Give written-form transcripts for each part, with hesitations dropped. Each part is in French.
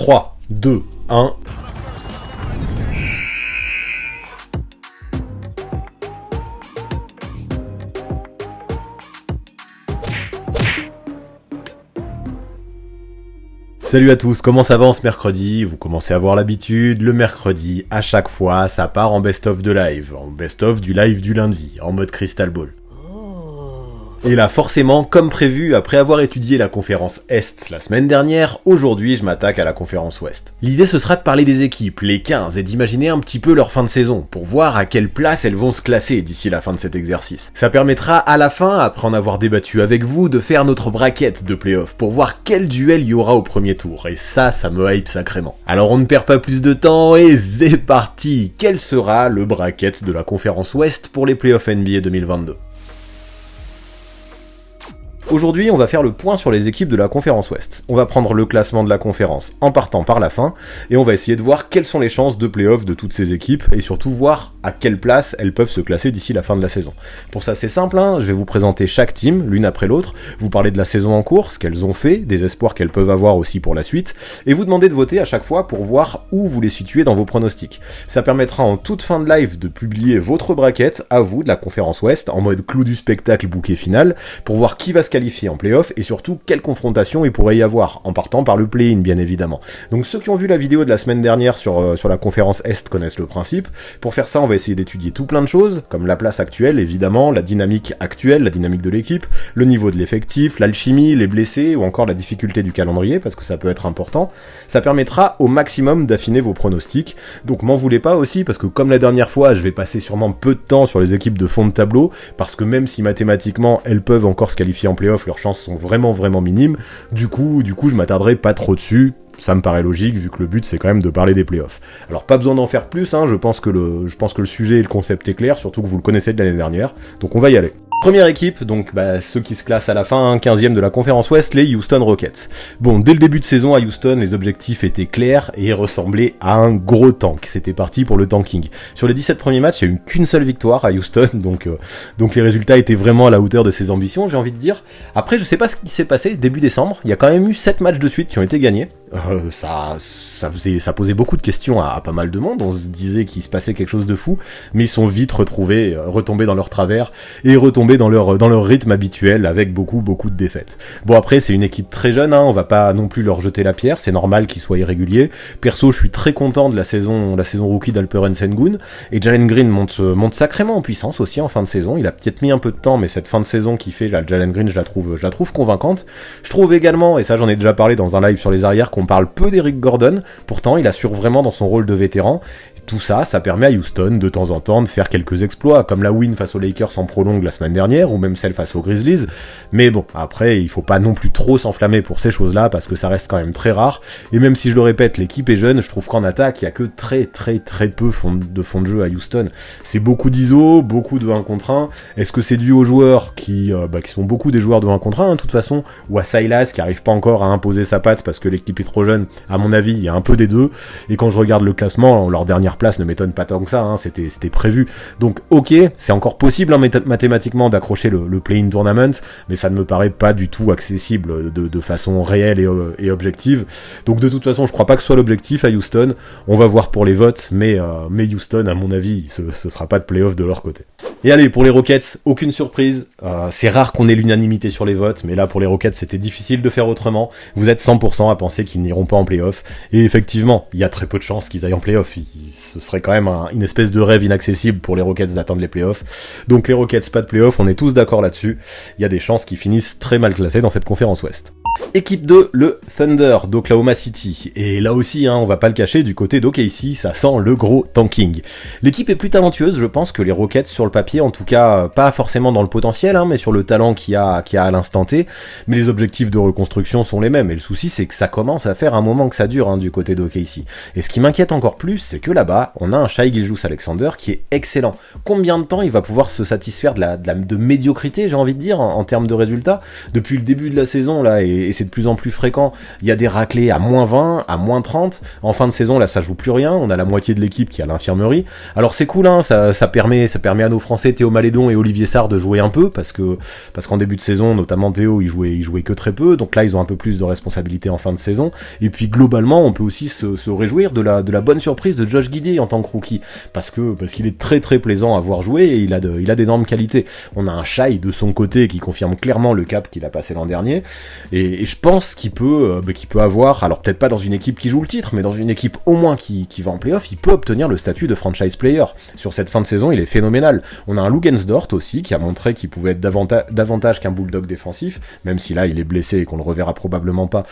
3, 2, 1... Salut à tous, comment ça va en ce mercredi? Vous commencez à avoir l'habitude, le mercredi, à chaque fois, ça part en best-of de live, en best-of du live du lundi, en mode Crystal Ball. Et là, forcément, comme prévu, après avoir étudié la conférence Est la semaine dernière, aujourd'hui je m'attaque à la conférence Ouest. L'idée ce sera de parler des équipes, les 15, et d'imaginer un petit peu leur fin de saison, pour voir à quelle place elles vont se classer d'ici la fin de cet exercice. Ça permettra à la fin, après en avoir débattu avec vous, de faire notre bracket de playoff, pour voir quel duel il y aura au premier tour, et ça me hype sacrément. Alors on ne perd pas plus de temps, et c'est parti! Quel sera le bracket de la conférence Ouest pour les playoffs NBA 2022? Aujourd'hui, on va faire le point sur les équipes de la conférence Ouest. On va prendre le classement de la conférence en partant par la fin, et on va essayer de voir quelles sont les chances de play-off de toutes ces équipes, et surtout voir à quelle place elles peuvent se classer d'ici la fin de la saison. Pour ça, c'est simple, je vais vous présenter chaque team, l'une après l'autre, vous parler de la saison en cours, ce qu'elles ont fait, des espoirs qu'elles peuvent avoir aussi pour la suite, et vous demander de voter à chaque fois pour voir où vous les situez dans vos pronostics. Ça permettra en toute fin de live de publier votre bracket, à vous, de la conférence Ouest, en mode clou du spectacle bouquet final, pour voir qui va se qualifier en play-off et surtout quelle confrontation il pourrait y avoir, en partant par le play-in bien évidemment. Donc ceux qui ont vu la vidéo de la semaine dernière sur la conférence Est connaissent le principe. Pour faire ça, on va essayer d'étudier tout plein de choses, comme la place actuelle évidemment, la dynamique actuelle, la dynamique de l'équipe, le niveau de l'effectif, l'alchimie, les blessés ou encore la difficulté du calendrier, parce que ça peut être important. Ça permettra au maximum d'affiner vos pronostics, donc m'en voulez pas aussi, parce que comme la dernière fois, je vais passer sûrement peu de temps sur les équipes de fond de tableau, parce que même si mathématiquement elles peuvent encore se qualifier en play-off, leurs chances sont vraiment minimes, du coup je m'attarderai pas trop dessus, ça me paraît logique vu que le but c'est quand même de parler des playoffs. Alors pas besoin d'en faire plus, je pense que le sujet et le concept est clair, surtout que vous le connaissez de l'année dernière, donc on va y aller. Première équipe, donc ceux qui se classent à la fin, 15e de la conférence Ouest, les Houston Rockets. Bon, dès le début de saison à Houston, les objectifs étaient clairs et ressemblaient à un gros tank. C'était parti pour le tanking. Sur les 17 premiers matchs, il n'y a eu qu'une seule victoire à Houston, donc les résultats étaient vraiment à la hauteur de ses ambitions, j'ai envie de dire. Après, je sais pas ce qui s'est passé, début décembre, il y a quand même eu 7 matchs de suite qui ont été gagnés. Ça posait beaucoup de questions à pas mal de monde, on se disait qu'il se passait quelque chose de fou, mais ils sont vite retombés dans leur travers, et retombés dans leur rythme habituel, avec beaucoup de défaites. Bon après, c'est une équipe très jeune, on va pas non plus leur jeter la pierre, c'est normal qu'ils soient irréguliers. Perso, je suis très content de la saison rookie d'Alperen Sengun, et Jalen Green monte sacrément en puissance aussi en fin de saison, il a peut-être mis un peu de temps, mais cette fin de saison qu'il fait, là, Jalen Green, je la trouve convaincante. Je trouve également, et ça j'en ai déjà parlé dans un live sur les arrières, qu'on parle peu d'Eric Gordon, pourtant il assure vraiment dans son rôle de vétéran. Tout ça permet à Houston de temps en temps de faire quelques exploits, comme la win face aux Lakers en prolongue la semaine dernière, ou même celle face aux Grizzlies, mais bon, après il faut pas non plus trop s'enflammer pour ces choses-là, parce que ça reste quand même très rare, et même si je le répète, l'équipe est jeune, je trouve qu'en attaque, il y a que très peu de fond de jeu à Houston. C'est beaucoup d'ISO, beaucoup de 1 contre 1, est-ce que c'est dû aux joueurs qui sont beaucoup des joueurs de 1 contre 1, de toute façon, ou à Silas qui arrive pas encore à imposer sa patte parce que l'équipe est trop jeune? À mon avis, il y a un peu des deux, et quand je regarde le classement, leur dernière place ne m'étonne pas tant que ça, c'était prévu. Donc ok, c'est encore possible mathématiquement d'accrocher le play-in tournament, mais ça ne me paraît pas du tout accessible de façon réelle et objective. Donc de toute façon, je crois pas que ce soit l'objectif à Houston. On va voir pour les votes, mais Houston, à mon avis, ce sera pas de play-off de leur côté. Et allez, pour les Rockets, aucune surprise. C'est rare qu'on ait l'unanimité sur les votes, mais là pour les Rockets, c'était difficile de faire autrement. Vous êtes 100% à penser qu'ils n'iront pas en play-off, et effectivement, il y a très peu de chances qu'ils aillent en play-off. Ce serait quand même une espèce de rêve inaccessible pour les Rockets d'atteindre les playoffs. Donc les Rockets, pas de playoffs, on est tous d'accord là-dessus. Il y a des chances qu'ils finissent très mal classés dans cette conférence Ouest. Équipe 2, le Thunder d'Oklahoma City. Et là aussi, on va pas le cacher, du côté d'OKC, ça sent le gros tanking. L'équipe est plus talentueuse, je pense, que les Rockets sur le papier, en tout cas, pas forcément dans le potentiel, mais sur le talent qu'il y a à l'instant T. Mais les objectifs de reconstruction sont les mêmes. Et le souci, c'est que ça commence à faire un moment que ça dure, du côté d'OKC. Et ce qui m'inquiète encore plus, c'est que là-bas, on a un Shai Gilgeous-Alexander qui est excellent. Combien de temps il va pouvoir se satisfaire de la de médiocrité, j'ai envie de dire, en termes de résultats. Depuis le début de la saison, là, et c'est de plus en plus fréquent, il y a des raclés à -20, à -30. En fin de saison, là, ça joue plus rien. On a la moitié de l'équipe qui est à l'infirmerie. Alors c'est cool, hein, ça permet à nos Français Théo Malédon et Olivier Sarr de jouer un peu, parce qu'en début de saison, notamment Théo, il jouait que très peu. Donc là, ils ont un peu plus de responsabilités en fin de saison. Et puis globalement, on peut aussi se réjouir de la bonne surprise de Josh Giddey en tant que rookie, parce qu'il est très très plaisant à voir jouer et il a d'énormes qualités. On a un Shai de son côté qui confirme clairement le cap qu'il a passé l'an dernier, et je pense qu'il peut avoir, alors peut-être pas dans une équipe qui joue le titre, mais dans une équipe au moins qui va en playoff, il peut obtenir le statut de franchise player. Sur cette fin de saison, il est phénoménal. On a un Lugensdort aussi qui a montré qu'il pouvait être davantage qu'un bulldog défensif, même si là il est blessé et qu'on le reverra probablement pas.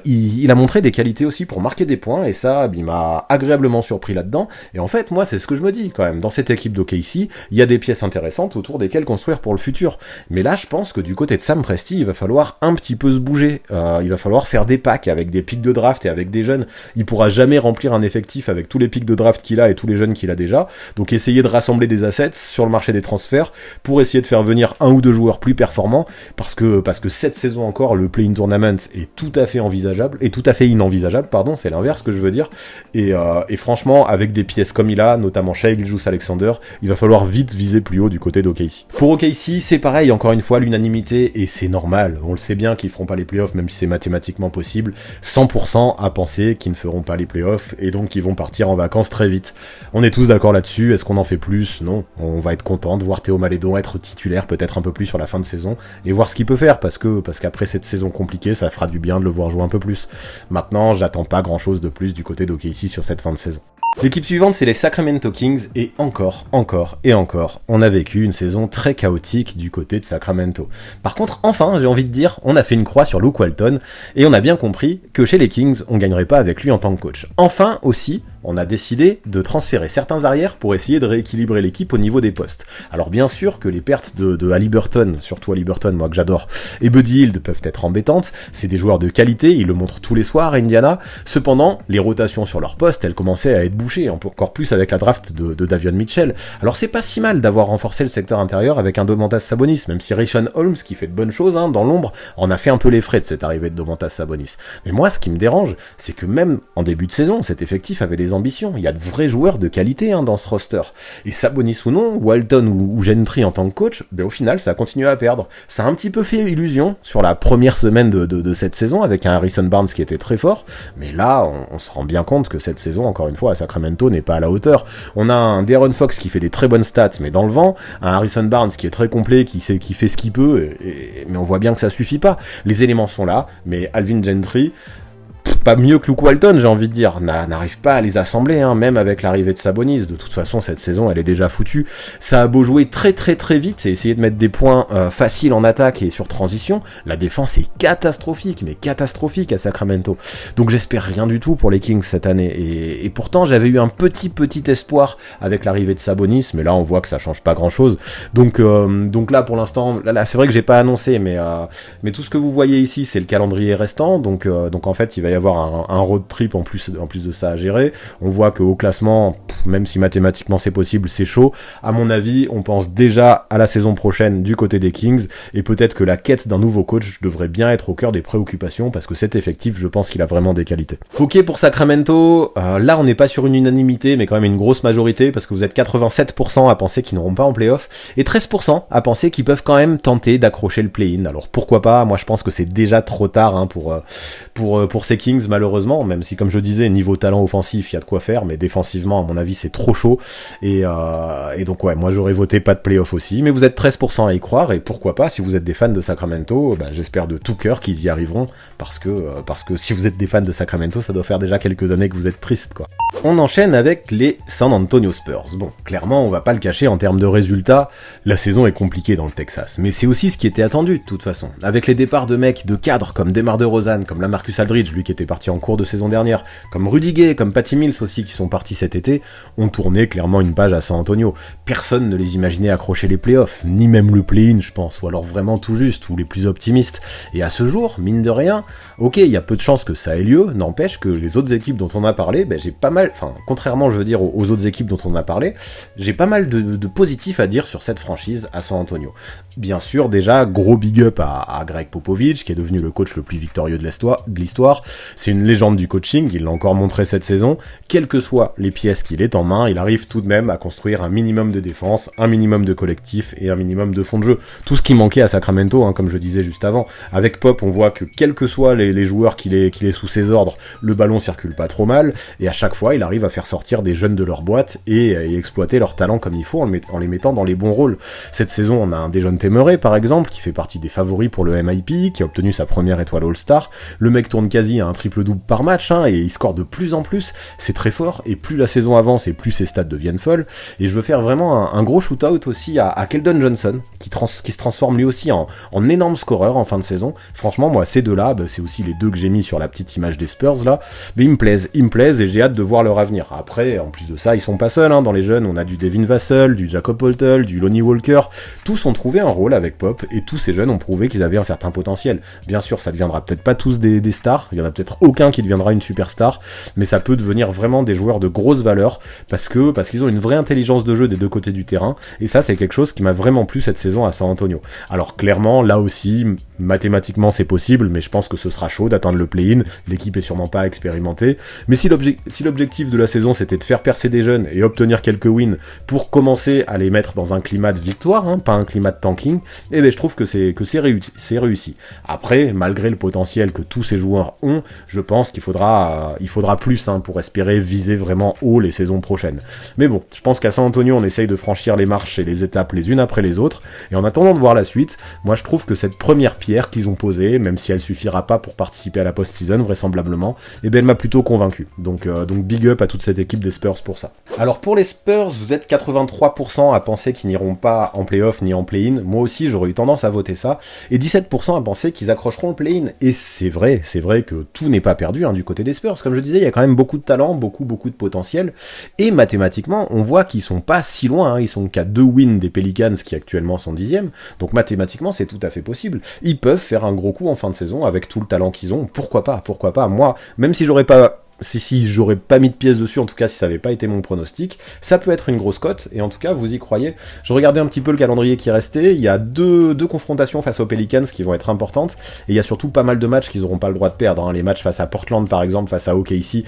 Il a montré des qualités aussi pour marquer des points, et ça, il m'a agréablement surpris là-dedans. Et en fait, moi, c'est ce que je me dis quand même. Dans cette équipe d'OKC, il y a des pièces intéressantes autour desquelles construire pour le futur. Mais là, je pense que du côté de Sam Presti, il va falloir un petit peu se bouger. Il va falloir faire des packs avec des pics de draft et avec des jeunes. Il pourra jamais remplir un effectif avec tous les pics de draft qu'il a et tous les jeunes qu'il a déjà. Donc essayer de rassembler des assets sur le marché des transferts pour essayer de faire venir un ou deux joueurs plus performants, parce que cette saison encore, le play-in tournament est tout à fait envisageable, et tout à fait inenvisageable, pardon, c'est l'inverse que je veux dire. Et franchement, avec des pièces comme il a, notamment Shai Gilgeous-Alexander, il va falloir vite viser plus haut du côté d'OKC. Pour OKC, c'est pareil, encore une fois, l'unanimité, et c'est normal. On le sait bien qu'ils feront pas les playoffs, même si c'est mathématiquement possible. 100% à penser qu'ils ne feront pas les playoffs, et donc qu'ils vont partir en vacances très vite. On est tous d'accord là-dessus. Est-ce qu'on en fait plus? Non. On va être content de voir Théo Malédon être titulaire, peut-être un peu plus sur la fin de saison, et voir ce qu'il peut faire, parce qu'après cette saison compliquée, ça fera du bien de le voir jouer un peu plus. Maintenant, j'attends pas grand-chose de plus du côté d'OKC sur cette fin de saison. L'équipe suivante, c'est les Sacramento Kings, et encore, on a vécu une saison très chaotique du côté de Sacramento. Par contre, enfin, j'ai envie de dire, on a fait une croix sur Luke Walton, et on a bien compris que chez les Kings, on gagnerait pas avec lui en tant que coach. Enfin, aussi, on a décidé de transférer certains arrières pour essayer de rééquilibrer l'équipe au niveau des postes. Alors bien sûr que les pertes de Haliburton, surtout Haliburton, moi que j'adore, et Buddy Hield peuvent être embêtantes, c'est des joueurs de qualité, ils le montrent tous les soirs à Indiana. Cependant, les rotations sur leur poste, elles commençaient à être bouchées, encore plus avec la draft de Davion Mitchell. Alors c'est pas si mal d'avoir renforcé le secteur intérieur avec un Domantas Sabonis, même si Richaun Holmes, qui fait de bonnes choses dans l'ombre, en a fait un peu les frais de cette arrivée de Domantas Sabonis. Mais moi, ce qui me dérange, c'est que même en début de saison, cet effectif avait des ambitions. Il y a de vrais joueurs de qualité dans ce roster. Et Sabonis ou non, Walton ou Gentry en tant que coach, au final, ça a continué à perdre. Ça a un petit peu fait illusion sur la première semaine de cette saison, avec un Harrison Barnes qui était très fort. Mais là, on se rend bien compte que cette saison, encore une fois, à Sacramento, n'est pas à la hauteur. On a un De'Aaron Fox qui fait des très bonnes stats, mais dans le vent. Un Harrison Barnes qui est très complet, qui fait ce qu'il peut, mais on voit bien que ça suffit pas. Les éléments sont là, mais Alvin Gentry, pas mieux que Luke Walton, j'ai envie de dire, n'arrive pas à les assembler, même avec l'arrivée de Sabonis. De toute façon, cette saison, elle est déjà foutue. Ça a beau jouer très très très vite et essayer de mettre des points faciles en attaque et sur transition, la défense est catastrophique, mais catastrophique à Sacramento. Donc j'espère rien du tout pour les Kings cette année. Et pourtant, j'avais eu un petit espoir avec l'arrivée de Sabonis, mais là, on voit que ça change pas grand-chose. Donc là, pour l'instant, là, c'est vrai que j'ai pas annoncé, mais tout ce que vous voyez ici, c'est le calendrier restant. Donc en fait, il va y avoir un road trip en plus de ça à gérer. On voit qu'au classement, même si mathématiquement c'est possible, c'est chaud. À mon avis, on pense déjà à la saison prochaine du côté des Kings, et peut-être que la quête d'un nouveau coach devrait bien être au cœur des préoccupations, parce que cet effectif, je pense qu'il a vraiment des qualités. Ok pour Sacramento, là on n'est pas sur une unanimité, mais quand même une grosse majorité, parce que vous êtes 87% à penser qu'ils n'auront pas en playoff, et 13% à penser qu'ils peuvent quand même tenter d'accrocher le play-in. Alors pourquoi pas? Moi je pense que c'est déjà trop tard pour ces Kings, malheureusement, même si, comme je disais, niveau talent offensif, il y a de quoi faire, mais défensivement, à mon avis, c'est trop chaud. Et donc, ouais, moi, j'aurais voté pas de playoff aussi, mais vous êtes 13% à y croire, et pourquoi pas, si vous êtes des fans de Sacramento, j'espère de tout cœur qu'ils y arriveront, parce que si vous êtes des fans de Sacramento, ça doit faire déjà quelques années que vous êtes tristes, quoi. On enchaîne avec les San Antonio Spurs. Bon, clairement, on va pas le cacher, en termes de résultats, la saison est compliquée dans le Texas, mais c'est aussi ce qui était attendu, de toute façon. Avec les départs de mecs de cadres comme DeMar DeRozan, comme Lamarcus Aldridge, lui qui était parti en cours de saison dernière, comme Rudy Gay, comme Patty Mills aussi, qui sont partis cet été, ont tourné clairement une page à San Antonio. Personne ne les imaginait accrocher les playoffs, ni même le play-in, je pense, ou alors vraiment tout juste, ou les plus optimistes. Et à ce jour, mine de rien, ok, il y a peu de chances que ça ait lieu, n'empêche que les autres équipes dont on a parlé, j'ai pas mal, contrairement, je veux dire, aux autres équipes dont on a parlé, j'ai pas mal de positifs à dire sur cette franchise à San Antonio. Bien sûr, déjà, gros big up à Greg Popovich, qui est devenu le coach le plus victorieux de l'histoire. C'est une légende du coaching, il l'a encore montré cette saison. Quelles que soient les pièces qu'il est en main, il arrive tout de même à construire un minimum de défense, un minimum de collectif et un minimum de fond de jeu. Tout ce qui manquait à Sacramento, comme je disais juste avant. Avec Pop, on voit que quels que soient les joueurs qu'il est sous ses ordres, le ballon circule pas trop mal, et à chaque fois, il arrive à faire sortir des jeunes de leur boîte et exploiter leur talent comme il faut en les mettant dans les bons rôles. Cette saison, on a un Dejounte Murray, par exemple, qui fait partie des favoris pour le MIP, qui a obtenu sa première étoile All-Star. Le mec tourne quasi à un triple-double par match, et il score de plus en plus. C'est très fort, et plus la saison avance, et plus ses stats deviennent folles. Et je veux faire vraiment un gros shoot-out aussi à Keldon Johnson, qui se transforme lui aussi en énorme scoreur en fin de saison. Franchement, moi, ces deux-là, c'est aussi les deux que j'ai mis sur la petite image des Spurs, là. Mais ils me plaisent, et j'ai hâte de voir leur avenir. Après, en plus de ça, ils sont pas seuls, dans les jeunes, on a du Devin Vassell, du Jakob Poeltl, du Lonnie Walker. Tous ont trouvé un rôle avec Pop, et tous ces jeunes ont prouvé qu'ils avaient un certain potentiel. Bien sûr, ça deviendra peut-être pas tous des stars, il y en a peut-être aucun qui deviendra une superstar, mais ça peut devenir vraiment des joueurs de grosse valeur, parce qu'ils ont une vraie intelligence de jeu des deux côtés du terrain, et ça c'est quelque chose qui m'a vraiment plu cette saison à San Antonio. Alors clairement, là aussi, mathématiquement c'est possible, mais je pense que ce sera chaud d'atteindre le play-in, l'équipe est sûrement pas expérimentée, mais si l'objectif de la saison c'était de faire percer des jeunes et obtenir quelques wins pour commencer à les mettre dans un climat de victoire, pas un climat de tanking, je trouve que c'est réussi. Après, malgré le potentiel que tous ces joueurs ont, je pense qu'il faudra plus pour espérer viser vraiment haut les saisons prochaines. Mais bon, je pense qu'à San Antonio, on essaye de franchir les marches et les étapes les unes après les autres, et en attendant de voir la suite, moi je trouve que cette première pierre qu'ils ont posée, même si elle suffira pas pour participer à la post-season vraisemblablement, elle m'a plutôt convaincu. Donc big up à toute cette équipe des Spurs pour ça. Alors pour les Spurs, vous êtes 83% à penser qu'ils n'iront pas en play-off ni en play-in. Moi aussi, j'aurais eu tendance à voter ça. Et 17% à penser qu'ils accrocheront le play-in. Et c'est vrai que tout n'est pas perdu du côté des Spurs. Comme je disais, il y a quand même beaucoup de talent, beaucoup de potentiel. Et mathématiquement, on voit qu'ils sont pas si loin. Ils sont qu'à 2 wins des Pelicans qui actuellement sont 10e. Donc mathématiquement, c'est tout à fait possible. Ils peuvent faire un gros coup en fin de saison avec tout le talent qu'ils ont. Pourquoi pas. Moi, même si j'aurais pas mis de pièces dessus, en tout cas si ça n'avait pas été mon pronostic, ça peut être une grosse cote, et en tout cas vous y croyez. Je regardais un petit peu le calendrier qui restait, il y a deux confrontations face aux Pelicans qui vont être importantes, et il y a surtout pas mal de matchs qu'ils n'auront pas le droit de perdre, les matchs face à Portland par exemple, face à OKC,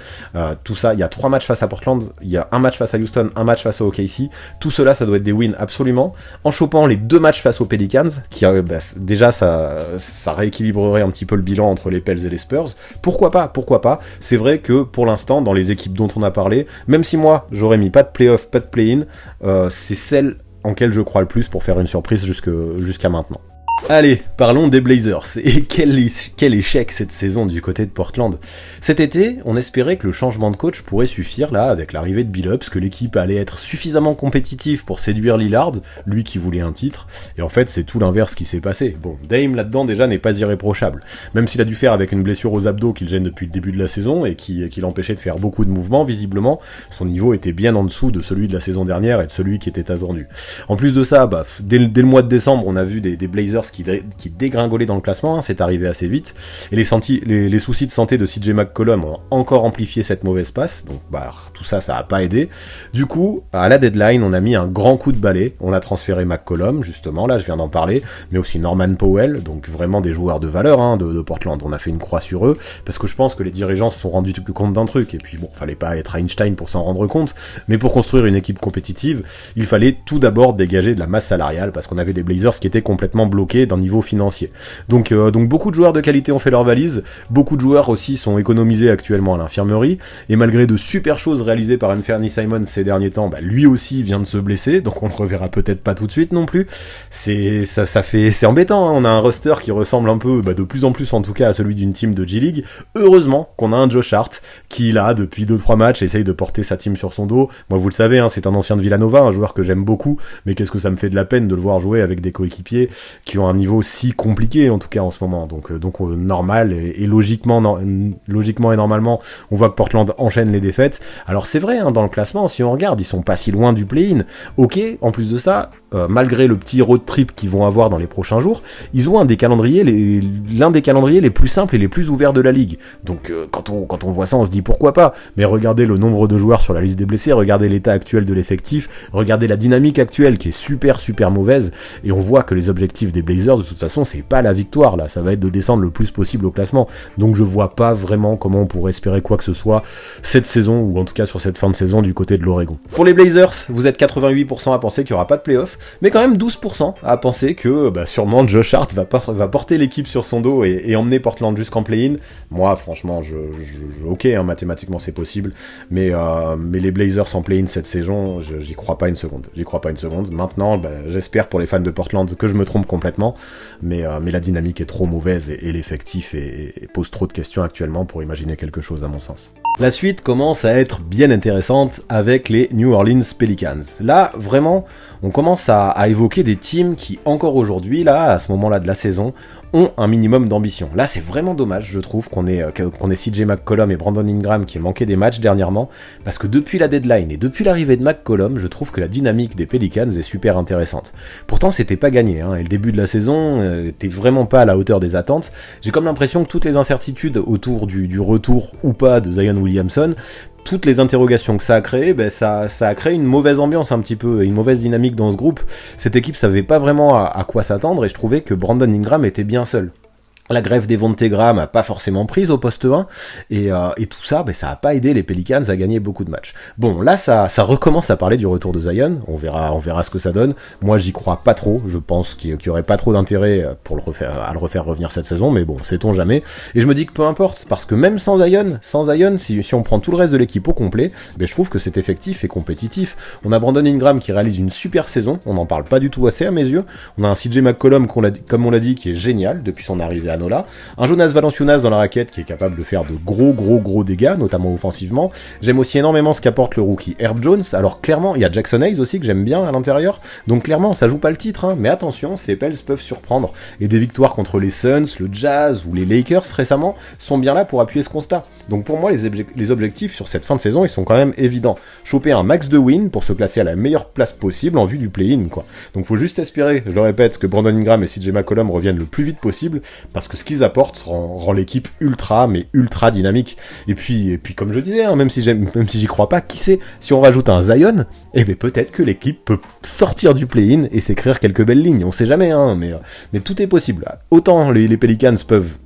tout ça, il y a 3 matchs face à Portland, il y a un match face à Houston, un match face à OKC, tout cela ça doit être des wins absolument, en chopant les 2 matchs face aux Pelicans, qui déjà ça rééquilibrerait un petit peu le bilan entre les Pels et les Spurs, pourquoi pas, c'est vrai que pour l'instant, dans les équipes dont on a parlé, même si moi, j'aurais mis pas de play-off, pas de play-in, c'est celle en quelle je crois le plus pour faire une surprise jusqu'à maintenant. Allez, parlons des Blazers, et quel échec cette saison du côté de Portland. Cet été, on espérait que le changement de coach pourrait suffire, là, avec l'arrivée de Billups, que l'équipe allait être suffisamment compétitive pour séduire Lillard, lui qui voulait un titre, et en fait c'est tout l'inverse qui s'est passé. Bon, Dame là-dedans déjà n'est pas irréprochable, même s'il a dû faire avec une blessure aux abdos qui le gêne depuis le début de la saison, et qui l'empêchait de faire beaucoup de mouvements, visiblement, son niveau était bien en dessous de celui de la saison dernière et de celui qui était attendu. En plus de ça, dès le mois de décembre, on a vu des Blazers qui dégringolait dans le classement, c'est arrivé assez vite, et les soucis de santé de CJ McCollum ont encore amplifié cette mauvaise passe, donc tout ça a pas aidé. Du coup, à la deadline, on a mis un grand coup de balai, on a transféré McCollum, justement, là je viens d'en parler, mais aussi Norman Powell, donc vraiment des joueurs de valeur de Portland, on a fait une croix sur eux, parce que je pense que les dirigeants se sont rendus compte d'un truc, et puis fallait pas être Einstein pour s'en rendre compte, mais pour construire une équipe compétitive, il fallait tout d'abord dégager de la masse salariale, parce qu'on avait des Blazers qui étaient complètement bloqués d'un niveau financier. Donc beaucoup de joueurs de qualité ont fait leur valise, beaucoup de joueurs aussi sont économisés actuellement à l'infirmerie, et malgré de super choses réalisées par Anthony Simons ces derniers temps, lui aussi vient de se blesser, donc on le reverra peut-être pas tout de suite non plus. C'est embêtant, on a un roster qui ressemble un peu, de plus en plus en tout cas, à celui d'une team de G-League. Heureusement qu'on a un Josh Hart qui là, depuis 2-3 matchs, essaye de porter sa team sur son dos. Moi vous le savez, c'est un ancien de Villanova, un joueur que j'aime beaucoup, mais qu'est-ce que ça me fait de la peine de le voir jouer avec des coéquipiers qui ont un niveau si compliqué en tout cas en ce moment. Donc normal et logiquement et normalement, on voit que Portland enchaîne les défaites. Alors c'est vrai, hein, dans le classement, si on regarde, ils sont pas si loin du play-in. Ok, en plus de ça, malgré le petit road trip qu'ils vont avoir dans les prochains jours, ils ont l'un des calendriers les plus simples et les plus ouverts de la ligue. Donc quand on voit ça, on se dit pourquoi pas. Mais regardez le nombre de joueurs sur la liste des blessés, regardez l'état actuel de l'effectif, regardez la dynamique actuelle qui est super mauvaise, et on voit que les objectifs des Blazers de toute façon c'est pas la victoire là, ça va être de descendre le plus possible au classement. Donc je vois pas vraiment comment on pourrait espérer quoi que ce soit cette saison, ou en tout cas sur cette fin de saison du côté de l'Oregon. Pour les Blazers, vous êtes 88% à penser qu'il n'y aura pas de playoff, mais quand même 12% à penser que sûrement Josh Hart va porter l'équipe sur son dos et emmener Portland jusqu'en play-in. Moi franchement ok, hein, mathématiquement c'est possible, mais les Blazers en play-in cette saison, j'y crois pas une seconde. Maintenant, j'espère pour les fans de Portland que je me trompe complètement, mais la dynamique est trop mauvaise et l'effectif pose trop de questions actuellement pour imaginer quelque chose à mon sens. La suite commence à être bien intéressante avec les New Orleans Pelicans. Là, vraiment, on commence à évoquer des teams qui, encore aujourd'hui, là, à ce moment-là de la saison, ont un minimum d'ambition. Là, c'est vraiment dommage, je trouve, qu'on ait CJ McCollum et Brandon Ingram qui aient manqué des matchs dernièrement, parce que depuis la deadline et depuis l'arrivée de McCollum, je trouve que la dynamique des Pelicans est super intéressante. Pourtant, c'était pas gagné, hein, et le début de la saison était vraiment pas à la hauteur des attentes. J'ai comme l'impression que toutes les incertitudes autour du retour ou pas de Zion Williamson, toutes les interrogations que ça a créé, ça a créé une mauvaise ambiance un petit peu, une mauvaise dynamique dans ce groupe. Cette équipe savait pas vraiment à quoi s'attendre, et je trouvais que Brandon Ingram était bien seul. La grève des Devonte Graham a pas forcément prise au poste 1, et tout ça, ça a pas aidé les Pelicans à gagner beaucoup de matchs. Bon, là, ça recommence à parler du retour de Zion, on verra ce que ça donne. Moi, j'y crois pas trop, je pense qu'il y aurait pas trop d'intérêt à le refaire revenir cette saison, mais bon, sait-on jamais. Et je me dis que peu importe, parce que même sans Zion, si on prend tout le reste de l'équipe au complet, je trouve que c'est effectif et compétitif. On a Brandon Ingram qui réalise une super saison, on n'en parle pas du tout assez à mes yeux. On a un CJ McCollum, comme on l'a dit, qui est génial depuis son arrivée à Nola. Un Jonas Valanciunas dans la raquette qui est capable de faire de gros dégâts, notamment offensivement. J'aime aussi énormément ce qu'apporte le rookie Herb Jones. Alors clairement, il y a Jackson Hayes aussi que j'aime bien à l'intérieur. Donc clairement, ça joue pas le titre, hein, mais attention, ces Pels peuvent surprendre. Et des victoires contre les Suns, le Jazz ou les Lakers récemment sont bien là pour appuyer ce constat. Donc pour moi, les objectifs sur cette fin de saison, ils sont quand même évidents. Choper un max de win pour se classer à la meilleure place possible en vue du play-in, quoi. Donc faut juste espérer, je le répète, que Brandon Ingram et CJ McCollum reviennent le plus vite possible, parce que ce qu'ils apportent rend l'équipe ultra dynamique. Et puis comme je disais, hein, même si j'y crois pas, qui sait, si on rajoute un Zion, peut-être que l'équipe peut sortir du play-in et s'écrire quelques belles lignes. On sait jamais, hein, mais tout est possible. Autant les Pelicans peuvent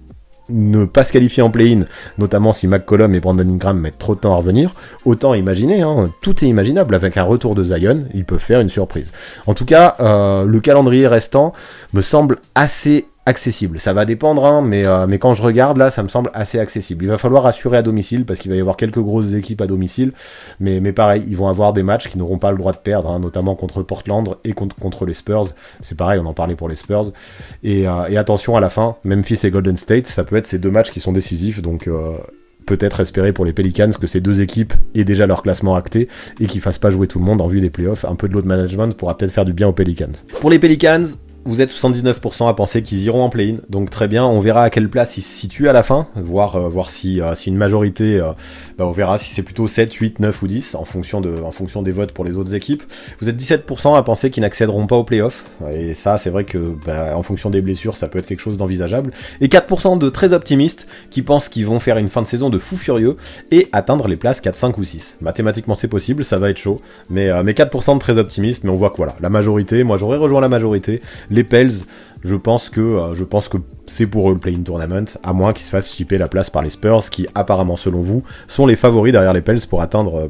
ne pas se qualifier en play-in, notamment si McCollum et Brandon Ingram mettent trop de temps à revenir, autant imaginer, hein, tout est imaginable, avec un retour de Zion, ils peuvent faire une surprise. En tout cas, le calendrier restant me semble assez accessible. Ça va dépendre, hein, mais quand je regarde là, ça me semble assez accessible. Il va falloir assurer à domicile parce qu'il va y avoir quelques grosses équipes à domicile, mais pareil, ils vont avoir des matchs qui n'auront pas le droit de perdre, hein, notamment contre Portland et contre les Spurs. C'est pareil, on en parlait pour les Spurs. Et attention à la fin, Memphis et Golden State, ça peut être ces deux matchs qui sont décisifs, donc peut-être espérer pour les Pelicans que ces deux équipes aient déjà leur classement acté et qu'ils fassent pas jouer tout le monde en vue des playoffs. Un peu de load management pourra peut-être faire du bien aux Pelicans. Pour les Pelicans, vous êtes 79% à penser qu'ils iront en play-in, donc très bien, on verra à quelle place ils se situent à la fin, voir si une majorité, on verra si c'est plutôt 7, 8, 9 ou 10, en fonction des votes pour les autres équipes. Vous êtes 17% à penser qu'ils n'accéderont pas aux playoffs, et ça c'est vrai que en fonction des blessures ça peut être quelque chose d'envisageable, et 4% de très optimistes qui pensent qu'ils vont faire une fin de saison de fou furieux et atteindre les places 4, 5 ou 6. Mathématiquement c'est possible, ça va être chaud, mais 4% de très optimistes, mais on voit que voilà, la majorité, moi j'aurais rejoint la majorité. Les Pels, je pense que c'est pour eux le play-in tournament, à moins qu'ils se fassent chipper la place par les Spurs, qui apparemment, selon vous, sont les favoris derrière les Pels pour atteindre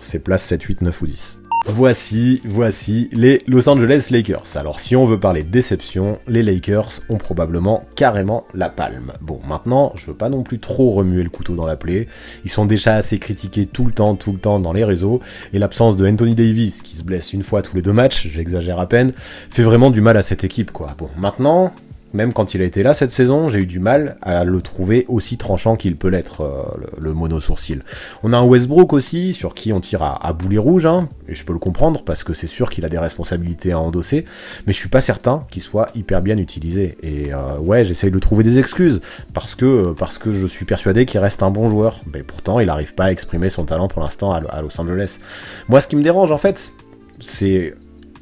ces places 7, 8, 9 ou 10. Voici les Los Angeles Lakers. Alors si on veut parler de déception, les Lakers ont probablement carrément la palme. Bon, maintenant, je veux pas non plus trop remuer le couteau dans la plaie. Ils sont déjà assez critiqués tout le temps dans les réseaux, et l'absence de Anthony Davis, qui se blesse une fois tous les 2 matchs, j'exagère à peine, fait vraiment du mal à cette équipe, quoi. Bon, maintenant, même quand il a été là cette saison, j'ai eu du mal à le trouver aussi tranchant qu'il peut l'être, le mono-sourcil. On a un Westbrook aussi, sur qui on tire à boulet rouge, hein, et je peux le comprendre, parce que c'est sûr qu'il a des responsabilités à endosser, mais je suis pas certain qu'il soit hyper bien utilisé. Et ouais, j'essaye de trouver des excuses, parce que je suis persuadé qu'il reste un bon joueur, mais pourtant il n'arrive pas à exprimer son talent pour l'instant à Los Angeles. Moi, ce qui me dérange, en fait, c'est...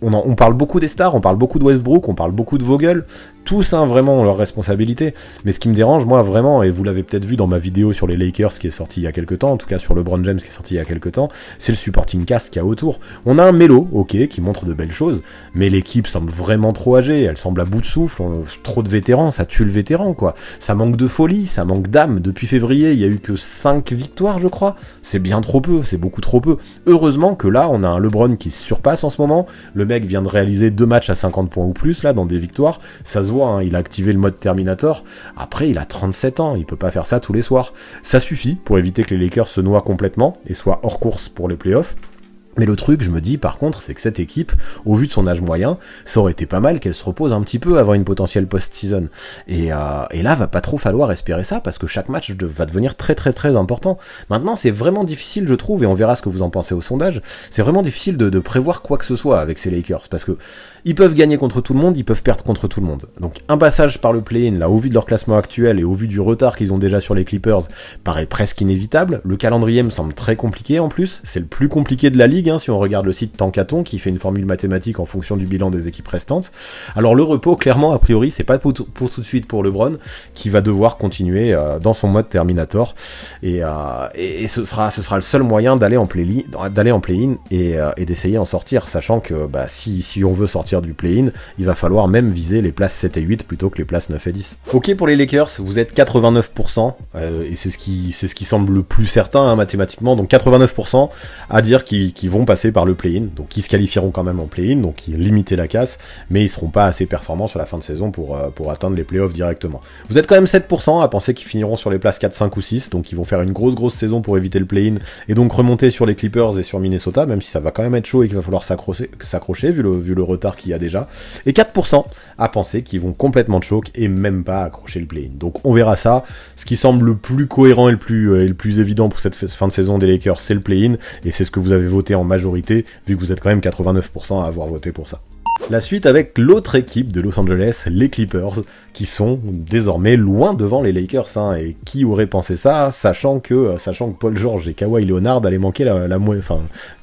On parle beaucoup des stars, on parle beaucoup de Westbrook, on parle beaucoup de Vogel, tous vraiment ont leurs responsabilités, mais ce qui me dérange moi vraiment, et vous l'avez peut-être vu dans ma vidéo sur les Lakers qui est sortie il y a quelques temps, en tout cas sur LeBron James qui est sorti il y a quelques temps, c'est le supporting cast qu'il y a autour. On a un Melo, ok, qui montre de belles choses, mais l'équipe semble vraiment trop âgée, elle semble à bout de souffle, trop de vétérans, ça tue le vétéran quoi, ça manque de folie, ça manque d'âme. Depuis février il y a eu que 5 victoires je crois, c'est bien trop peu, c'est beaucoup trop peu. Heureusement que là on a un LeBron qui se surpasse en ce moment, le mec vient de réaliser 2 matchs à 50 points ou plus là dans des victoires, ça se voit, hein, il a activé le mode Terminator, après il a 37 ans, il peut pas faire ça tous les soirs. Ça suffit pour éviter que les Lakers se noient complètement et soient hors course pour les playoffs. Mais le truc, je me dis par contre, c'est que cette équipe, au vu de son âge moyen, ça aurait été pas mal qu'elle se repose un petit peu avant une potentielle post-season. Et là, va pas trop falloir espérer ça, parce que chaque match va devenir très très très important. Maintenant, c'est vraiment difficile, je trouve, et on verra ce que vous en pensez au sondage, c'est vraiment difficile de prévoir quoi que ce soit avec ces Lakers, parce que ils peuvent gagner contre tout le monde, ils peuvent perdre contre tout le monde. Donc un passage par le play-in, là, au vu de leur classement actuel et au vu du retard qu'ils ont déjà sur les Clippers, paraît presque inévitable. Le calendrier me semble très compliqué en plus, c'est le plus compliqué de la ligue, hein, si on regarde le site Tankathon, qui fait une formule mathématique en fonction du bilan des équipes restantes. Alors le repos, clairement, a priori, c'est pas pour tout de suite pour LeBron, qui va devoir continuer dans son mode Terminator, et ce sera le seul moyen d'aller en play-in et d'essayer d'en sortir, sachant que si on veut sortir du play-in, il va falloir même viser les places 7 et 8 plutôt que les places 9 et 10. Ok, pour les Lakers, vous êtes 89%, et c'est ce qui semble le plus certain, hein, mathématiquement, donc 89% à dire qu'ils vont passer par le play-in, donc ils se qualifieront quand même en play-in, donc ils limiter la casse, mais ils seront pas assez performants sur la fin de saison pour atteindre les playoffs directement. Vous êtes quand même 7% à penser qu'ils finiront sur les places 4, 5 ou 6, donc ils vont faire une grosse saison pour éviter le play-in, et donc remonter sur les Clippers et sur Minnesota, même si ça va quand même être chaud et qu'il va falloir s'accrocher vu le retard qu'il y a déjà, et 4% à penser qu'ils vont complètement choke et même pas accrocher le play-in. Donc on verra ça. Ce qui semble le plus cohérent et le plus évident pour cette fin de saison des Lakers, c'est le play-in, et c'est ce que vous avez voté en majorité, vu que vous êtes quand même 89% à avoir voté pour ça. La suite avec l'autre équipe de Los Angeles, les Clippers, qui sont désormais loin devant les Lakers, hein, et qui aurait pensé ça, sachant que Paul George et Kawhi Leonard allaient manquer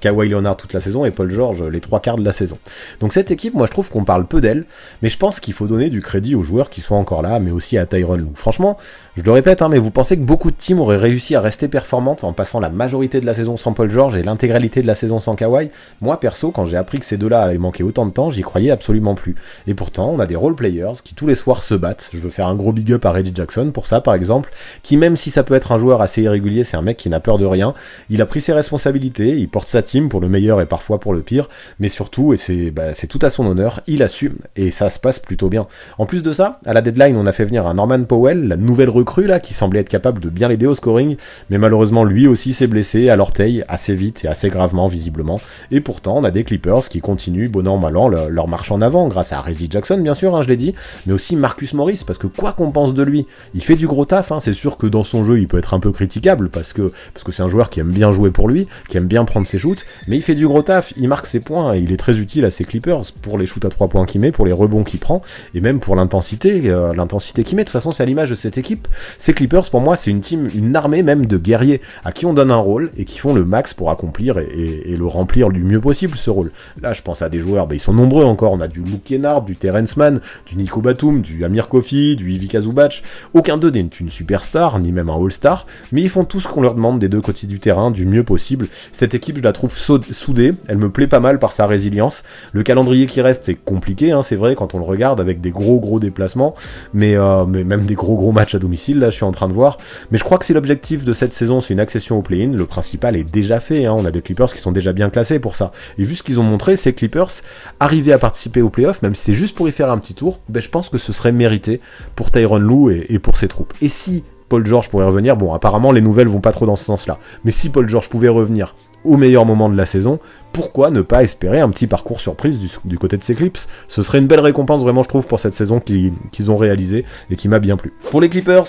Kawhi Leonard toute la saison et Paul George les 3/4 de la saison. Donc cette équipe, moi je trouve qu'on parle peu d'elle, mais je pense qu'il faut donner du crédit aux joueurs qui sont encore là, mais aussi à Tyronn Lue. Franchement, je le répète, hein, mais vous pensez que beaucoup de teams auraient réussi à rester performantes en passant la majorité de la saison sans Paul George et l'intégralité de la saison sans Kawhi? Moi perso, quand j'ai appris que ces deux-là allaient manquer autant de temps, j'y croyais absolument plus. Et pourtant, on a des role players qui tous les soirs se battent. Je veux faire un gros big up à Reggie Jackson pour ça, par exemple, qui même si ça peut être un joueur assez irrégulier, c'est un mec qui n'a peur de rien. Il a pris ses responsabilités, il porte sa team pour le meilleur et parfois pour le pire, mais surtout, et c'est tout à son honneur, il assume, et ça se passe plutôt bien. En plus de ça, à la deadline, on a fait venir un Norman Powell, la nouvelle recrue là, qui semblait être capable de bien l'aider au scoring, mais malheureusement lui aussi s'est blessé à l'orteil assez vite et assez gravement visiblement, et pourtant on a des Clippers qui continuent bon an mal an leur marche en avant, grâce à Reggie Jackson bien sûr, hein, je l'ai dit, mais aussi Marcus Morris, parce que quoi qu'on pense de lui, il fait du gros taf, hein, c'est sûr que dans son jeu il peut être un peu critiquable, parce que c'est un joueur qui aime bien jouer pour lui, qui aime bien prendre ses shoots, mais il fait du gros taf, il marque ses points, et il est très utile à ses Clippers, pour les shoots à 3 points qu'il met, pour les rebonds qu'il prend, et même pour l'intensité qu'il met. De toute façon c'est à l'image de cette équipe, ces Clippers pour moi c'est une team, une armée même de guerriers, à qui on donne un rôle, et qui font le max pour accomplir et le remplir du mieux possible ce rôle. Là je pense à des joueurs, ils sont nombreux encore, on a du Luke Kennard, du Terrence Mann, du Nico Batum, du Amir Kofi, du Ivica Zubac, aucun d'eux n'est une superstar, ni même un all-star, mais ils font tout ce qu'on leur demande des deux côtés du terrain, du mieux possible. Cette équipe, je la trouve soudée, elle me plaît pas mal par sa résilience. Le calendrier qui reste est compliqué, hein, c'est vrai, quand on le regarde, avec des gros déplacements, mais même des gros matchs à domicile, là je suis en train de voir, mais je crois que si l'objectif de cette saison c'est une accession au play-in, le principal est déjà fait, hein, on a des Clippers qui sont déjà bien classés pour ça, et vu ce qu'ils ont montré, ces Clippers, arriver à participer au play-off, même si c'est juste pour y faire un petit tour, je pense que ce serait mérité pour Tyronn Lue et pour ses troupes. Et si Paul George pourrait revenir, bon apparemment les nouvelles vont pas trop dans ce sens-là, mais si Paul George pouvait revenir au meilleur moment de la saison, pourquoi ne pas espérer un petit parcours surprise du côté de ces Clips? Ce serait une belle récompense vraiment je trouve pour cette saison qu'ils ont réalisée et qui m'a bien plu. Pour les Clippers,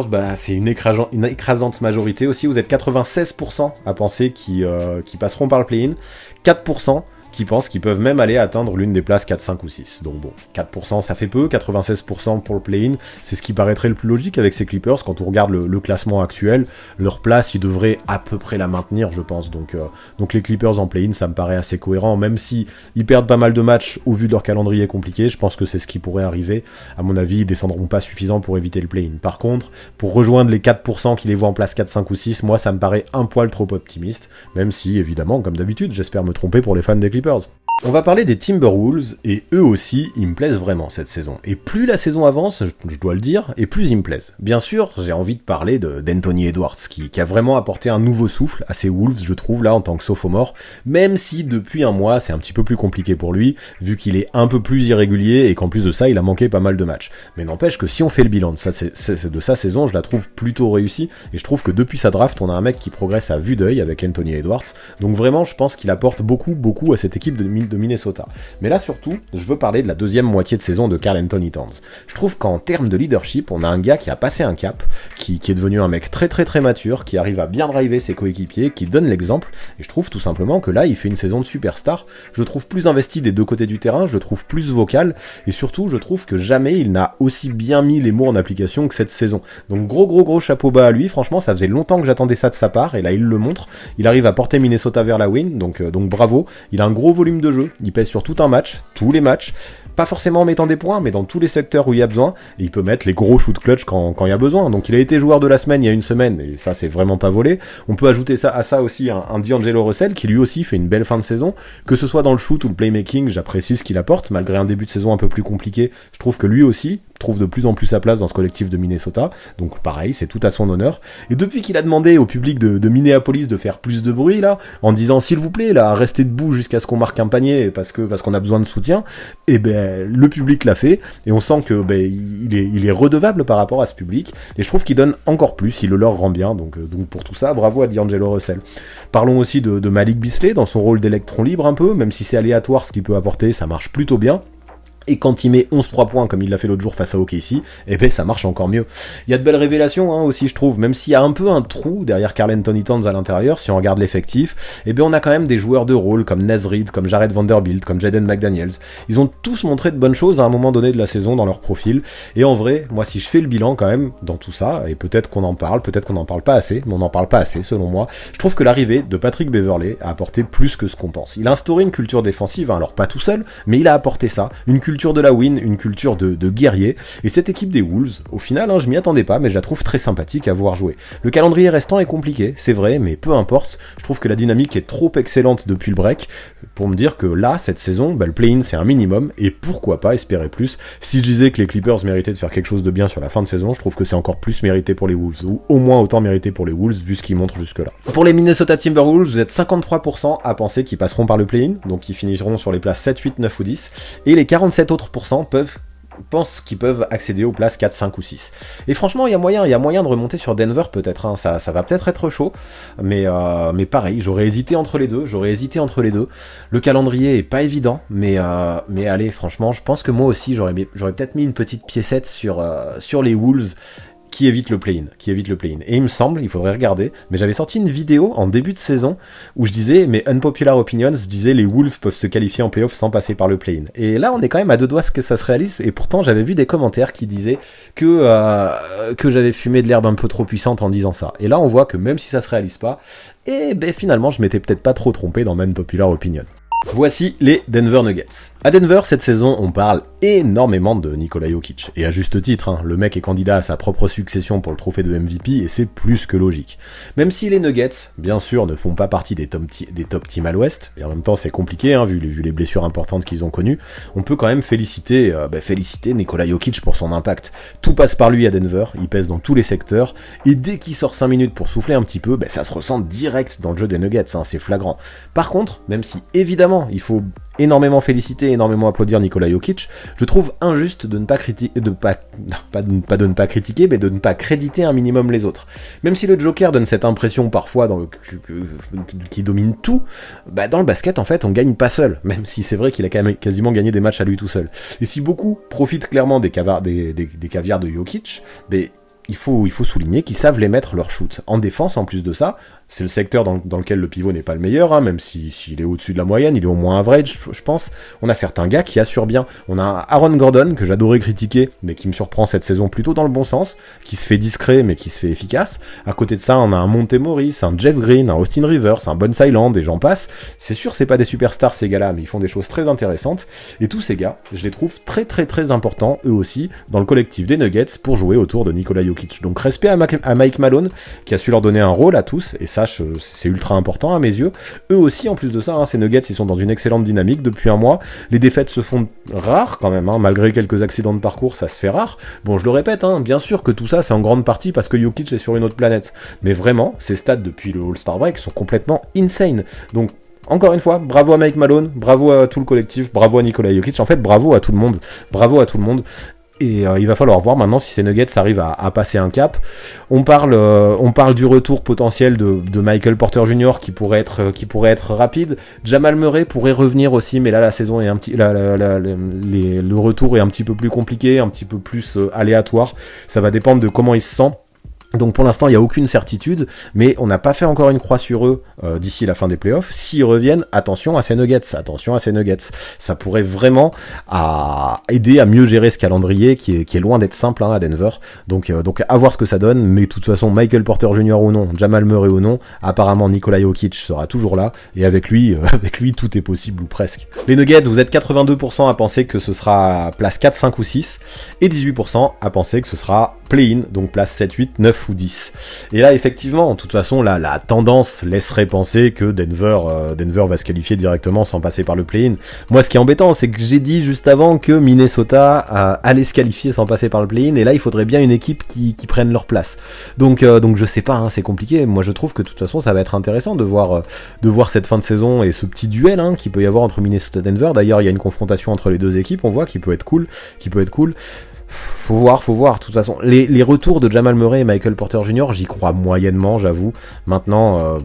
bah, c'est une écrasante majorité aussi, vous êtes 96% à penser qu'ils passeront par le play-in, 4% qui pensent qu'ils peuvent même aller atteindre l'une des places 4, 5 ou 6. Donc bon, 4% ça fait peu, 96% pour le play-in, c'est ce qui paraîtrait le plus logique avec ces Clippers. Quand on regarde le classement actuel, leur place, ils devraient à peu près la maintenir, je pense. Donc les Clippers en play-in, ça me paraît assez cohérent, même si ils perdent pas mal de matchs au vu de leur calendrier compliqué, je pense que c'est ce qui pourrait arriver. À mon avis, ils descendront pas suffisant pour éviter le play-in. Par contre, pour rejoindre les 4% qui les voient en place 4, 5 ou 6, moi ça me paraît un poil trop optimiste, même si, évidemment, comme d'habitude, j'espère me tromper pour les fans des Clippers. On va parler des Timberwolves, et eux aussi, ils me plaisent vraiment cette saison. Et plus la saison avance, je dois le dire, et plus ils me plaisent. Bien sûr, j'ai envie de parler d'Anthony Edwards, qui a vraiment apporté un nouveau souffle à ces Wolves, je trouve, là, en tant que sophomore, même si depuis un mois, c'est un petit peu plus compliqué pour lui, vu qu'il est un peu plus irrégulier, et qu'en plus de ça, il a manqué pas mal de matchs. Mais n'empêche que si on fait le bilan de sa saison, je la trouve plutôt réussie, et je trouve que depuis sa draft, on a un mec qui progresse à vue d'œil avec Anthony Edwards, donc vraiment, je pense qu'il apporte beaucoup à cette équipe de Minnesota. Mais là surtout, je veux parler de la deuxième moitié de saison de Karl-Anthony Towns. Je trouve qu'en termes de leadership, on a un gars qui a passé un cap, qui est devenu un mec très mature, qui arrive à bien driver ses coéquipiers, qui donne l'exemple, et je trouve tout simplement que là, il fait une saison de superstar, je le trouve plus investi des deux côtés du terrain, je le trouve plus vocal, et surtout, je trouve que jamais il n'a aussi bien mis les mots en application que cette saison. Donc gros chapeau bas à lui, franchement, ça faisait longtemps que j'attendais ça de sa part, et là, il le montre, il arrive à porter Minnesota vers la win, donc bravo, il a un gros volume de jeu, il pèse sur tout un match, tous les matchs, pas forcément en mettant des points, mais dans tous les secteurs où il y a besoin, et il peut mettre les gros shoots clutch quand il y a besoin. Donc il a été joueur de la semaine il y a une semaine, et ça c'est vraiment pas volé. On peut ajouter à ça aussi un D'Angelo Russell, qui lui aussi fait une belle fin de saison, que ce soit dans le shoot ou le playmaking, j'apprécie ce qu'il apporte, malgré un début de saison un peu plus compliqué, je trouve que lui aussi trouve de plus en plus sa place dans ce collectif de Minnesota, donc pareil, c'est tout à son honneur. Et depuis qu'il a demandé au public de Minneapolis de faire plus de bruit là, en disant s'il vous plaît là, restez debout jusqu'à ce qu'on marque un panier parce qu'on a besoin de soutien, et ben le public l'a fait, et on sent que il est redevable par rapport à ce public, et je trouve qu'il donne encore plus, il le leur rend bien, donc pour tout ça, bravo à D'Angelo Russell. Parlons aussi de Malik Beasley dans son rôle d'électron libre un peu, même si c'est aléatoire ce qu'il peut apporter, ça marche plutôt bien. Et quand il met 11-3 points comme il l'a fait l'autre jour face à OKC, eh ben ça marche encore mieux. Il y a de belles révélations aussi je trouve, même s'il y a un peu un trou derrière Karl-Anthony Towns à l'intérieur, si on regarde l'effectif, eh ben on a quand même des joueurs de rôle comme Naz Reid, comme Jared Vanderbilt, comme Jaden McDaniels. Ils ont tous montré de bonnes choses à un moment donné de la saison dans leur profil, et en vrai, moi si je fais le bilan quand même dans tout ça, et peut-être qu'on en parle pas assez, mais on n'en parle pas assez selon moi, je trouve que l'arrivée de Patrick Beverley a apporté plus que ce qu'on pense. Il a instauré une culture défensive, alors pas tout seul, mais il a apporté ça, une culture de la win, une culture de guerrier, et cette équipe des Wolves, au final, je m'y attendais pas, mais je la trouve très sympathique à voir jouer. Le calendrier restant est compliqué, c'est vrai, mais peu importe, je trouve que la dynamique est trop excellente depuis le break, pour me dire que là, cette saison, le play-in c'est un minimum, et pourquoi pas espérer plus. Si je disais que les Clippers méritaient de faire quelque chose de bien sur la fin de saison, je trouve que c'est encore plus mérité pour les Wolves, ou au moins autant mérité pour les Wolves, vu ce qu'ils montrent jusque-là. Pour les Minnesota Timberwolves, vous êtes 53% à penser qu'ils passeront par le play-in, donc ils finiront sur les places 7, 8, 9 ou 10, et les 47 autres pensent qu'ils peuvent accéder aux places 4, 5 ou 6. Et franchement, il y a moyen de remonter sur Denver peut-être, ça va peut-être être chaud, mais pareil, j'aurais hésité entre les deux. Le calendrier est pas évident, mais allez, franchement, je pense que moi aussi, j'aurais peut-être mis une petite piécette sur les Wolves, qui évite le play-in. Et il me semble, il faudrait regarder, mais j'avais sorti une vidéo en début de saison où je disais, mes unpopular opinions, je disais les Wolves peuvent se qualifier en play-off sans passer par le play-in. Et là, on est quand même à 2 doigts que ça se réalise, et pourtant j'avais vu des commentaires qui disaient que j'avais fumé de l'herbe un peu trop puissante en disant ça. Et là, on voit que même si ça se réalise pas, finalement, je m'étais peut-être pas trop trompé dans mes unpopular opinions. Voici les Denver Nuggets. À Denver, cette saison, on parle énormément de Nikola Jokic. Et à juste titre, le mec est candidat à sa propre succession pour le trophée de MVP, et c'est plus que logique. Même si les Nuggets, bien sûr, ne font pas partie des top teams à l'ouest, et en même temps c'est compliqué, vu les blessures importantes qu'ils ont connues, on peut quand même féliciter Nikola Jokic pour son impact. Tout passe par lui à Denver, il pèse dans tous les secteurs, et dès qu'il sort 5 minutes pour souffler un petit peu, ça se ressent direct dans le jeu des Nuggets, c'est flagrant. Par contre, même si évidemment il faut énormément féliciter, énormément applaudir Nikola Jokic, je trouve injuste de ne pas critiquer, de ne pas critiquer, mais de ne pas créditer un minimum les autres. Même si le Joker donne cette impression parfois qui domine tout, bah dans le basket en fait on gagne pas seul, même si c'est vrai qu'il a quand même quasiment gagné des matchs à lui tout seul. Et si beaucoup profitent clairement des caviars de Jokic, mais il faut souligner qu'ils savent les mettre leur shoot. En défense, en plus de ça, c'est le secteur dans lequel le pivot n'est pas le meilleur, hein, même s'il est au-dessus de la moyenne, il est au moins average, je pense. On a certains gars qui assurent bien. On a Aaron Gordon, que j'adorais critiquer, mais qui me surprend cette saison plutôt dans le bon sens, qui se fait discret, mais qui se fait efficace. À côté de ça, on a un Monte Morris, un Jeff Green, un Austin Rivers, un Bones Hyland, et j'en passe. C'est sûr, c'est pas des superstars ces gars-là, mais ils font des choses très intéressantes. Et tous ces gars, je les trouve très très très importants, eux aussi, dans le collectif des Nuggets, pour jouer autour de Nikola Jokic. Donc respect à Mike Malone, qui a su leur donner un rôle à tous, et ça, c'est ultra important à mes yeux. Eux aussi, en plus de ça, hein, ces Nuggets, ils sont dans une excellente dynamique depuis un mois. Les défaites se font rares quand même, hein, malgré quelques accidents de parcours, ça se fait rare. Bon, je le répète, hein, bien sûr que tout ça, c'est en grande partie parce que Jokic est sur une autre planète. Mais vraiment, ces stats depuis le All-Star Break sont complètement insane. Donc, encore une fois, bravo à Mike Malone, bravo à tout le collectif, bravo à Nikola Jokic, en fait, bravo à tout le monde. Et il va falloir voir maintenant si ces Nuggets arrivent à passer un cap. On parle du retour potentiel de Michael Porter Jr. qui pourrait être rapide. Jamal Murray pourrait revenir aussi, mais là la saison est le retour est un petit peu plus compliqué, un petit peu plus aléatoire. Ça va dépendre de comment il se sent. Donc pour l'instant, il n'y a aucune certitude, mais on n'a pas fait encore une croix sur eux d'ici la fin des playoffs. S'ils reviennent, attention à ces Nuggets. Ça pourrait vraiment aider à mieux gérer ce calendrier qui est loin d'être simple, hein, à Denver. Donc à voir ce que ça donne, mais de toute façon, Michael Porter Jr. ou non, Jamal Murray ou non, apparemment Nikola Jokic sera toujours là, et avec lui, tout est possible ou presque. Les Nuggets, vous êtes 82% à penser que ce sera place 4, 5 ou 6, et 18% à penser que ce sera play-in, donc place 7, 8, 9 ou 10. Et là, effectivement, de toute façon, la tendance laisserait penser que Denver va se qualifier directement sans passer par le play-in. Moi, ce qui est embêtant, c'est que j'ai dit juste avant que Minnesota allait se qualifier sans passer par le play-in, et là, il faudrait bien une équipe qui prenne leur place. Donc je sais pas, hein, c'est compliqué. Moi, je trouve que de toute façon, ça va être intéressant de voir cette fin de saison et ce petit duel, hein, qu'il peut y avoir entre Minnesota et Denver. D'ailleurs, il y a une confrontation entre les deux équipes, on voit, qui peut être cool. Faut voir, de toute façon. Les retours de Jamal Murray et Michael Porter Jr., j'y crois moyennement, j'avoue. Maintenant,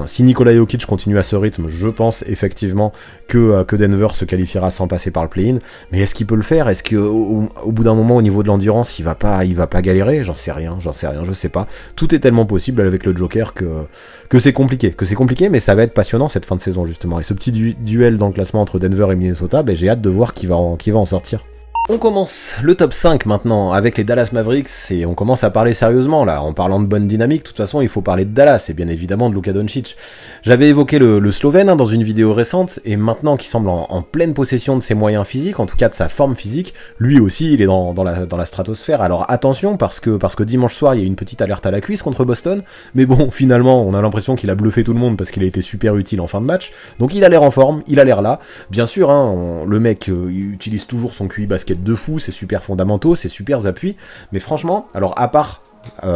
si Nikola Jokic continue à ce rythme, je pense effectivement que Denver se qualifiera sans passer par le play-in. Mais est-ce qu'il peut le faire? Est-ce qu'au bout d'un moment, au niveau de l'endurance, il va pas galérer? J'en sais rien, je sais pas. Tout est tellement possible avec le Joker que c'est compliqué, mais ça va être passionnant cette fin de saison, justement. Et ce petit duel dans le classement entre Denver et Minnesota, j'ai hâte de voir qui va en sortir. On commence le top 5 maintenant avec les Dallas Mavericks, et on commence à parler sérieusement là, en parlant de bonne dynamique. De toute façon, il faut parler de Dallas et bien évidemment de Luka Doncic. J'avais évoqué le Slovène, hein, dans une vidéo récente, et maintenant qu'il semble en pleine possession de ses moyens physiques, en tout cas de sa forme physique, lui aussi il est dans la stratosphère. Alors attention, parce que dimanche soir il y a une petite alerte à la cuisse contre Boston, mais bon, finalement on a l'impression qu'il a bluffé tout le monde parce qu'il a été super utile en fin de match, donc il a l'air en forme, il a l'air là. Bien sûr, hein, le mec il utilise toujours son QI basket de fou, ses super fondamentaux, ses super appuis, mais franchement, alors à part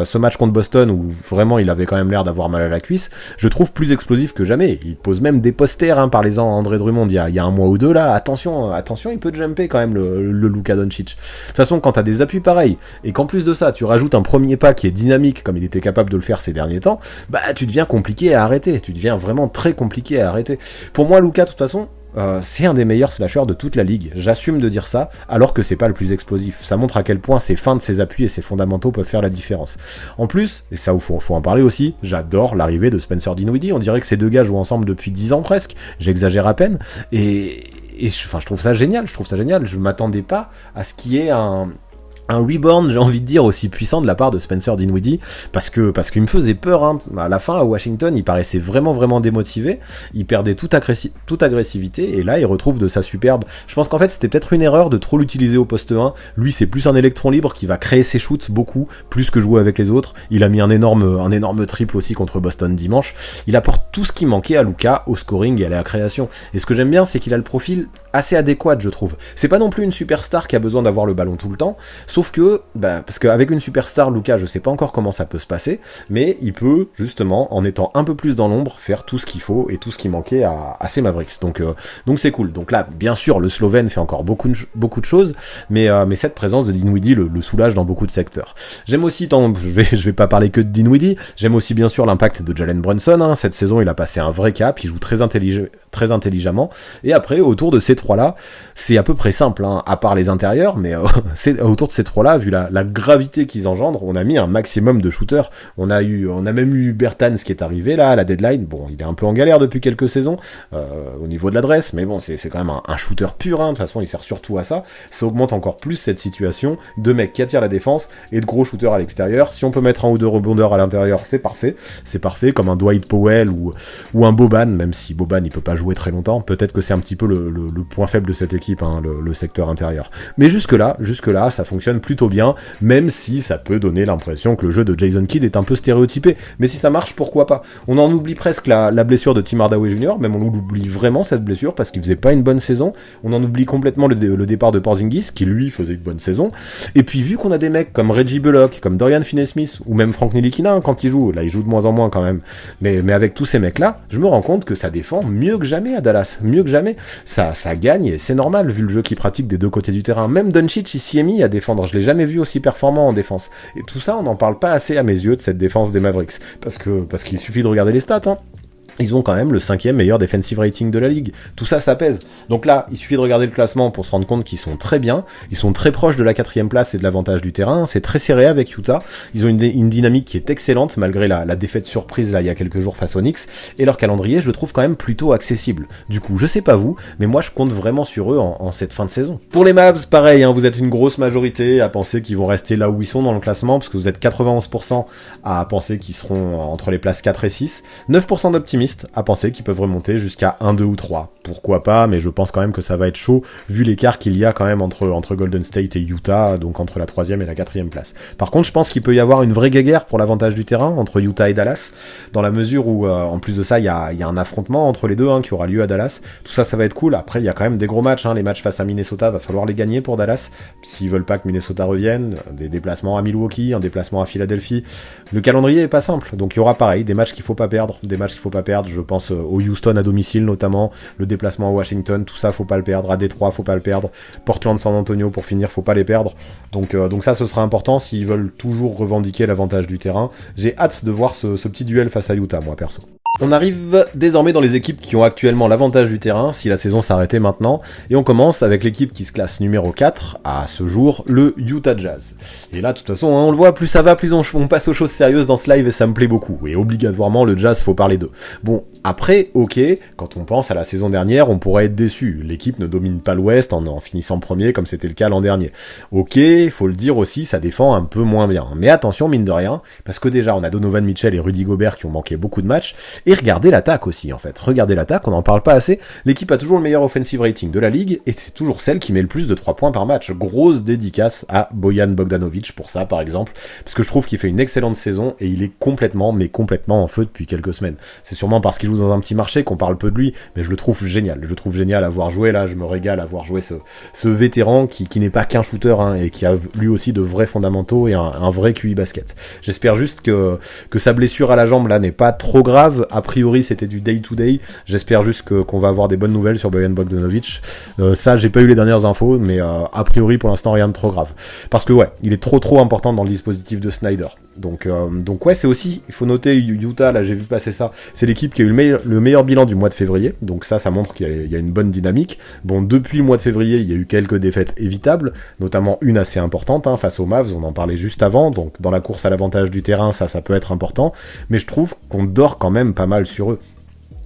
ce match contre Boston où vraiment il avait quand même l'air d'avoir mal à la cuisse, je trouve plus explosif que jamais. Il pose même des posters, hein, parlez-en à André Drummond il y a un mois ou deux là, attention, il peut jumper quand même le Luka Doncic. De toute façon, quand t'as des appuis pareils, et qu'en plus de ça tu rajoutes un premier pas qui est dynamique comme il était capable de le faire ces derniers temps, tu deviens compliqué à arrêter, tu deviens vraiment très compliqué à arrêter. Pour moi, Luka, de toute façon, c'est un des meilleurs slashers de toute la ligue, j'assume de dire ça, alors que c'est pas le plus explosif. Ça montre à quel point ses feintes, ses appuis et ses fondamentaux peuvent faire la différence. En plus, et ça faut en parler aussi, j'adore l'arrivée de Spencer Dinwiddie. On dirait que ces deux gars jouent ensemble depuis 10 ans presque, j'exagère à peine, et je trouve ça génial, je m'attendais pas à ce qu'il y ait un rebound, j'ai envie de dire, aussi puissant de la part de Spencer Dinwiddie, parce qu'il me faisait peur, hein. À la fin, à Washington, il paraissait vraiment démotivé, il perdait toute agressivité, et là, il retrouve de sa superbe. Je pense qu'en fait, c'était peut-être une erreur de trop l'utiliser au poste 1, lui, c'est plus un électron libre qui va créer ses shoots beaucoup, plus que jouer avec les autres. Il a mis un énorme triple aussi contre Boston dimanche. Il apporte tout ce qui manquait à Luka au scoring et à la création. Et ce que j'aime bien, c'est qu'il a le profil assez adéquat, je trouve. C'est pas non plus une superstar qui a besoin d'avoir le ballon tout le temps, Sauf que, parce qu'avec une superstar, Luka, je sais pas encore comment ça peut se passer, mais il peut, justement, en étant un peu plus dans l'ombre, faire tout ce qu'il faut et tout ce qui manquait à ces Mavericks. Donc c'est cool. Donc là, bien sûr, le Slovène fait encore beaucoup de choses, mais cette présence de Dinwiddie le soulage dans beaucoup de secteurs. J'aime aussi, je vais pas parler que de Dinwiddie, j'aime aussi bien sûr l'impact de Jalen Brunson, hein. Cette saison, il a passé un vrai cap, il joue très intelligemment, et après, autour de ces trois-là, c'est à peu près simple, hein, à part les intérieurs, mais c'est autour de ces trois-là, vu la gravité qu'ils engendrent, on a mis un maximum de shooters. On a même eu Bertans qui est arrivé là à la deadline. Bon, il est un peu en galère depuis quelques saisons au niveau de l'adresse, mais bon, c'est quand même un shooter pur, hein. De toute façon, il sert surtout à ça. Ça augmente encore plus cette situation de mecs qui attirent la défense et de gros shooters à l'extérieur. Si on peut mettre un ou deux rebondeurs à l'intérieur, c'est parfait, comme un Dwight Powell ou un Boban, même si Boban il peut pas jouer très longtemps. Peut-être que c'est un petit peu le point faible de cette équipe, hein, le secteur intérieur. Mais jusque là, ça fonctionne plutôt bien, même si ça peut donner l'impression que le jeu de Jason Kidd est un peu stéréotypé. Mais si ça marche, pourquoi pas? On en oublie presque la blessure de Tim Hardaway Jr., même on oublie vraiment cette blessure parce qu'il faisait pas une bonne saison. On en oublie complètement le départ de Porzingis, qui lui faisait une bonne saison. Et puis vu qu'on a des mecs comme Reggie Bullock, comme Dorian Finney-Smith, ou même Frank Ntilikina, quand il joue, là il joue de moins en moins quand même, mais avec tous ces mecs-là, je me rends compte que ça défend mieux que jamais à Dallas, mieux que jamais. Ça gagne, et c'est normal vu le jeu qu'il pratique des deux côtés du terrain. Même Doncic, il s'y est mis à défendre, je l'ai jamais vu aussi performant en défense. Et tout ça, on n'en parle pas assez à mes yeux de cette défense des Mavericks, parce qu'il suffit de regarder les stats, hein. Ils ont quand même le 5e meilleur defensive rating de la ligue. Tout ça, ça pèse. Donc là, il suffit de regarder le classement pour se rendre compte qu'ils sont très bien. Ils sont très proches de la 4e place et de l'avantage du terrain. C'est très serré avec Utah. Ils ont une dynamique qui est excellente, malgré la défaite surprise là il y a quelques jours face aux Knicks. Et leur calendrier, je le trouve quand même plutôt accessible. Du coup, je sais pas vous, mais moi je compte vraiment sur eux en cette fin de saison. Pour les Mavs, pareil, hein, vous êtes une grosse majorité à penser qu'ils vont rester là où ils sont dans le classement, parce que vous êtes 91% à penser qu'ils seront entre les places 4 et 6. 9% d'optimistes à penser qu'ils peuvent remonter jusqu'à 1, 2 ou 3. Pourquoi pas, mais je pense quand même que ça va être chaud, vu l'écart qu'il y a quand même entre Golden State et Utah, donc entre la 3e et la 4e place. Par contre, je pense qu'il peut y avoir une vraie guéguerre pour l'avantage du terrain entre Utah et Dallas, dans la mesure où, en plus de ça, il y a un affrontement entre les deux, hein, qui aura lieu à Dallas. Tout ça, ça va être cool. Après, il y a quand même des gros matchs, hein. Les matchs face à Minnesota, va falloir les gagner pour Dallas, s'ils veulent pas que Minnesota revienne, des déplacements à Milwaukee, un déplacement à Philadelphie. Le calendrier est pas simple, donc il y aura pareil, des matchs qu'il faut pas perdre, je pense au Houston à domicile notamment, le déplacement à Washington, tout ça faut pas le perdre, à Détroit faut pas le perdre, Portland, San Antonio pour finir, faut pas les perdre, donc ça ce sera important s'ils veulent toujours revendiquer l'avantage du terrain. J'ai hâte de voir ce petit duel face à Utah, moi perso. On arrive désormais dans les équipes qui ont actuellement l'avantage du terrain, si la saison s'arrêtait maintenant, et on commence avec l'équipe qui se classe numéro 4, à ce jour, le Utah Jazz. Et là, de toute façon, hein, on le voit, plus ça va, plus on passe aux choses sérieuses dans ce live, et ça me plaît beaucoup, et obligatoirement, le Jazz, faut parler d'eux. Bon, après, ok, quand on pense à la saison dernière, on pourrait être déçu, l'équipe ne domine pas l'Ouest en finissant premier, comme c'était le cas l'an dernier. Ok, faut le dire aussi, ça défend un peu moins bien, mais attention, mine de rien, parce que déjà, on a Donovan Mitchell et Rudy Gobert qui ont manqué beaucoup de matchs, et regardez l'attaque aussi, en fait. Regardez l'attaque, on n'en parle pas assez. L'équipe a toujours le meilleur offensive rating de la ligue, et c'est toujours celle qui met le plus de 3 points par match. Grosse dédicace à Bojan Bogdanovic pour ça, par exemple, parce que je trouve qu'il fait une excellente saison, et il est complètement en feu depuis quelques semaines. C'est sûrement parce qu'il joue dans un petit marché qu'on parle peu de lui, mais je le trouve génial. Je le trouve génial à voir jouer, là, je me régale à voir jouer ce vétéran qui n'est pas qu'un shooter, hein, et qui a lui aussi de vrais fondamentaux et un vrai QI basket. J'espère juste que sa blessure à la jambe, là, n'est pas trop grave. A priori, c'était du day-to-day. J'espère juste qu'on va avoir des bonnes nouvelles sur Bojan Bogdanovic. Ça, j'ai pas eu les dernières infos, mais a priori, pour l'instant, rien de trop grave. Parce que, ouais, il est trop important dans le dispositif de Snyder. Donc ouais, c'est aussi, il faut noter Utah, là, j'ai vu passer ça, c'est l'équipe qui a eu le meilleur bilan du mois de février. Donc ça montre qu'il y a une bonne dynamique. Bon, depuis le mois de février, il y a eu quelques défaites évitables, notamment une assez importante, hein, face aux Mavs, on en parlait juste avant. Donc dans la course à l'avantage du terrain, ça peut être important. Mais je trouve qu'on dort quand même pas mal sur eux.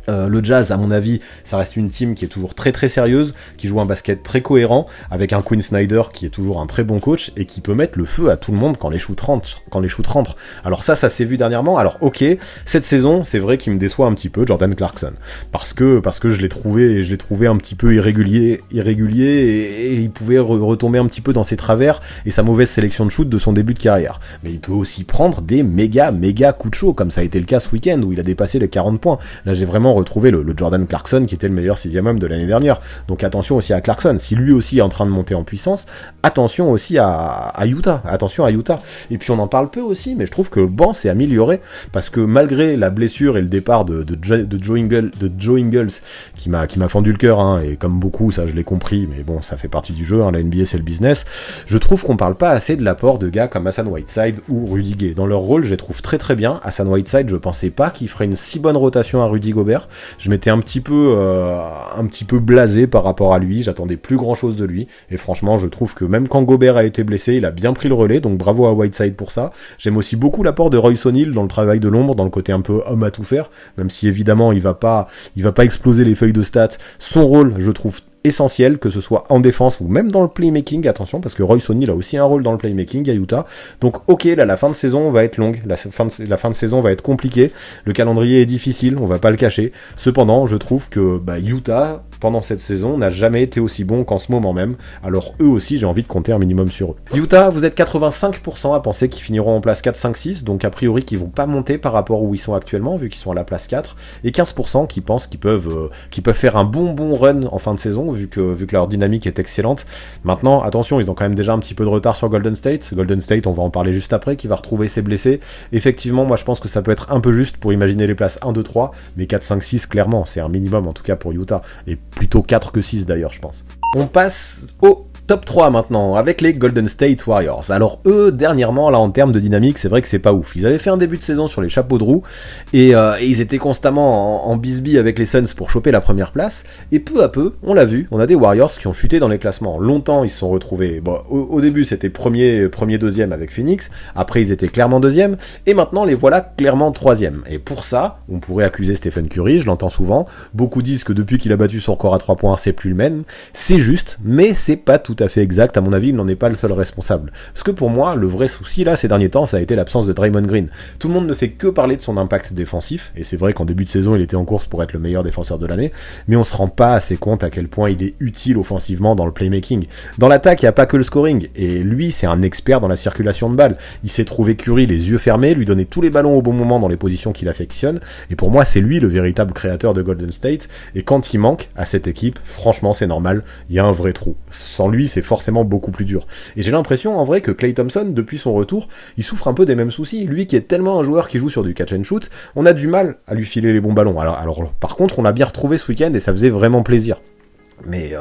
Le Jazz, à mon avis, ça reste une team qui est toujours très sérieuse, qui joue un basket très cohérent, avec un Quinn Snyder qui est toujours un très bon coach et qui peut mettre le feu à tout le monde quand les shoots rentrent. Alors ça s'est vu dernièrement. Alors ok, cette saison, c'est vrai qu'il me déçoit un petit peu, Jordan Clarkson, parce que je l'ai trouvé un petit peu irrégulier et il pouvait retomber un petit peu dans ses travers et sa mauvaise sélection de shoot de son début de carrière. Mais il peut aussi prendre des méga coups de chaud, comme ça a été le cas ce week-end où il a dépassé les 40 points. Là, j'ai vraiment vraiment retrouver le Jordan Clarkson qui était le meilleur 6e homme de l'année dernière. Donc attention aussi à Clarkson, si lui aussi est en train de monter en puissance, attention aussi à Utah, attention à Utah. Et puis on en parle peu aussi, mais je trouve que le banc s'est amélioré, parce que malgré la blessure et le départ de Joe Ingles, qui m'a fendu le cœur, hein, et comme beaucoup, ça je l'ai compris, mais bon, ça fait partie du jeu, hein, la NBA c'est le business, je trouve qu'on parle pas assez de l'apport de gars comme Hassan Whiteside ou Rudy Gay. Dans leur rôle, je les trouve très très bien. Hassan Whiteside, je pensais pas qu'il ferait une si bonne rotation à Rudy Gobert. Je m'étais un petit peu blasé par rapport à lui, j'attendais plus grand chose de lui, et franchement, je trouve que même quand Gobert a été blessé, il a bien pris le relais, donc bravo à Whiteside pour ça. J'aime aussi beaucoup l'apport de Royce O'Neal dans le travail de l'ombre, dans le côté un peu homme à tout faire, même si évidemment il va pas exploser les feuilles de stats. Son rôle, je trouve essentiel, que ce soit en défense ou même dans le playmaking, attention, parce que Royce O'Neal a aussi un rôle dans le playmaking à Utah. Donc ok, là la fin de saison va être longue, la fin de saison va être compliquée, le calendrier est difficile, on va pas le cacher. Cependant, je trouve que Utah, pendant cette saison, n'a jamais été aussi bon qu'en ce moment même, alors eux aussi j'ai envie de compter un minimum sur eux. Utah, vous êtes 85% à penser qu'ils finiront en place 4, 5, 6, donc a priori qu'ils vont pas monter par rapport où ils sont actuellement, vu qu'ils sont à la place 4, et 15% qui pensent qu'ils peuvent faire un bon run en fin de saison, vu que leur dynamique est excellente. Maintenant, attention, ils ont quand même déjà un petit peu de retard sur Golden State. Golden State, on va en parler juste après, qui va retrouver ses blessés. Effectivement, moi je pense que ça peut être un peu juste pour imaginer les places 1, 2, 3, mais 4, 5, 6, clairement, c'est un minimum en tout cas pour Utah, et plutôt 4 que 6 d'ailleurs, je pense. On passe au top 3 maintenant, avec les Golden State Warriors. Alors eux, dernièrement, là, en termes de dynamique, c'est vrai que c'est pas ouf. Ils avaient fait un début de saison sur les chapeaux de roue, et ils étaient constamment en bisbille avec les Suns pour choper la première place, et peu à peu, on l'a vu, on a des Warriors qui ont chuté dans les classements. Longtemps, ils se sont retrouvés, bon, au début, c'était premier, deuxième avec Phoenix, après, ils étaient clairement deuxième, et maintenant, les voilà clairement troisième. Et pour ça, on pourrait accuser Stephen Curry, je l'entends souvent, beaucoup disent que depuis qu'il a battu son record à 3 points, c'est plus le même, c'est juste, mais c'est pas tout à fait exact, à mon avis, il n'en est pas le seul responsable. Parce que pour moi, le vrai souci là, ces derniers temps, ça a été l'absence de Draymond Green. Tout le monde ne fait que parler de son impact défensif, et c'est vrai qu'en début de saison, il était en course pour être le meilleur défenseur de l'année, mais on se rend pas assez compte à quel point il est utile offensivement dans le playmaking. Dans l'attaque, il n'y a pas que le scoring, et lui, c'est un expert dans la circulation de balles. Il sait trouver Curry les yeux fermés, lui donner tous les ballons au bon moment dans les positions qu'il affectionne, et pour moi, c'est lui le véritable créateur de Golden State, et quand il manque à cette équipe, franchement, c'est normal, il y a un vrai trou. Sans lui, c'est forcément beaucoup plus dur. Et j'ai l'impression en vrai que Klay Thompson, depuis son retour, il souffre un peu des mêmes soucis. Lui qui est tellement un joueur qui joue sur du catch and shoot, on a du mal à lui filer les bons ballons. Alors par contre, on l'a bien retrouvé ce week-end et ça faisait vraiment plaisir. Mais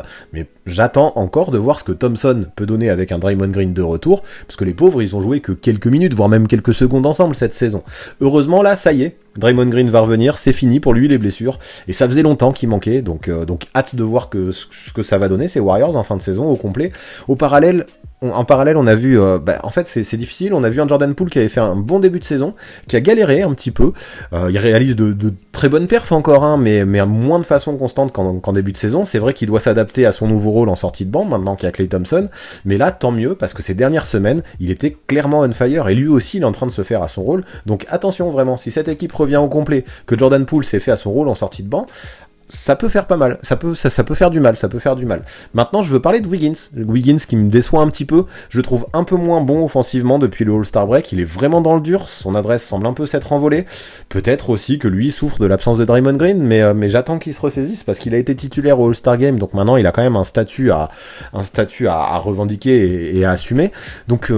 j'attends encore de voir ce que Thompson peut donner avec un Draymond Green de retour, parce que les pauvres, ils ont joué que quelques minutes, voire même quelques secondes ensemble cette saison. Heureusement, là, ça y est, Draymond Green va revenir, c'est fini pour lui les blessures, et ça faisait longtemps qu'il manquait, donc hâte de voir ce que ça va donner, ces Warriors en fin de saison au complet. En parallèle, on a vu, en fait c'est difficile, on a vu un Jordan Poole qui avait fait un bon début de saison, qui a galéré un petit peu, il réalise de très bonnes perfs encore, hein, mais à moins de façon constante qu'en début de saison. C'est vrai qu'il doit s'adapter à son nouveau rôle en sortie de banc, maintenant qu'il y a Klay Thompson, mais là, tant mieux, parce que ces dernières semaines, il était clairement on fire, et lui aussi, il est en train de se faire à son rôle, donc attention vraiment, si cette équipe revient au complet, que Jordan Poole s'est fait à son rôle en sortie de banc, ça peut faire pas mal, ça peut faire du mal, Maintenant, je veux parler de Wiggins qui me déçoit un petit peu, je le trouve un peu moins bon offensivement depuis le All-Star Break, il est vraiment dans le dur, son adresse semble un peu s'être envolée, peut-être aussi que lui souffre de l'absence de Draymond Green, mais j'attends qu'il se ressaisisse, parce qu'il a été titulaire au All-Star Game, donc maintenant il a quand même un statut à revendiquer et à assumer, donc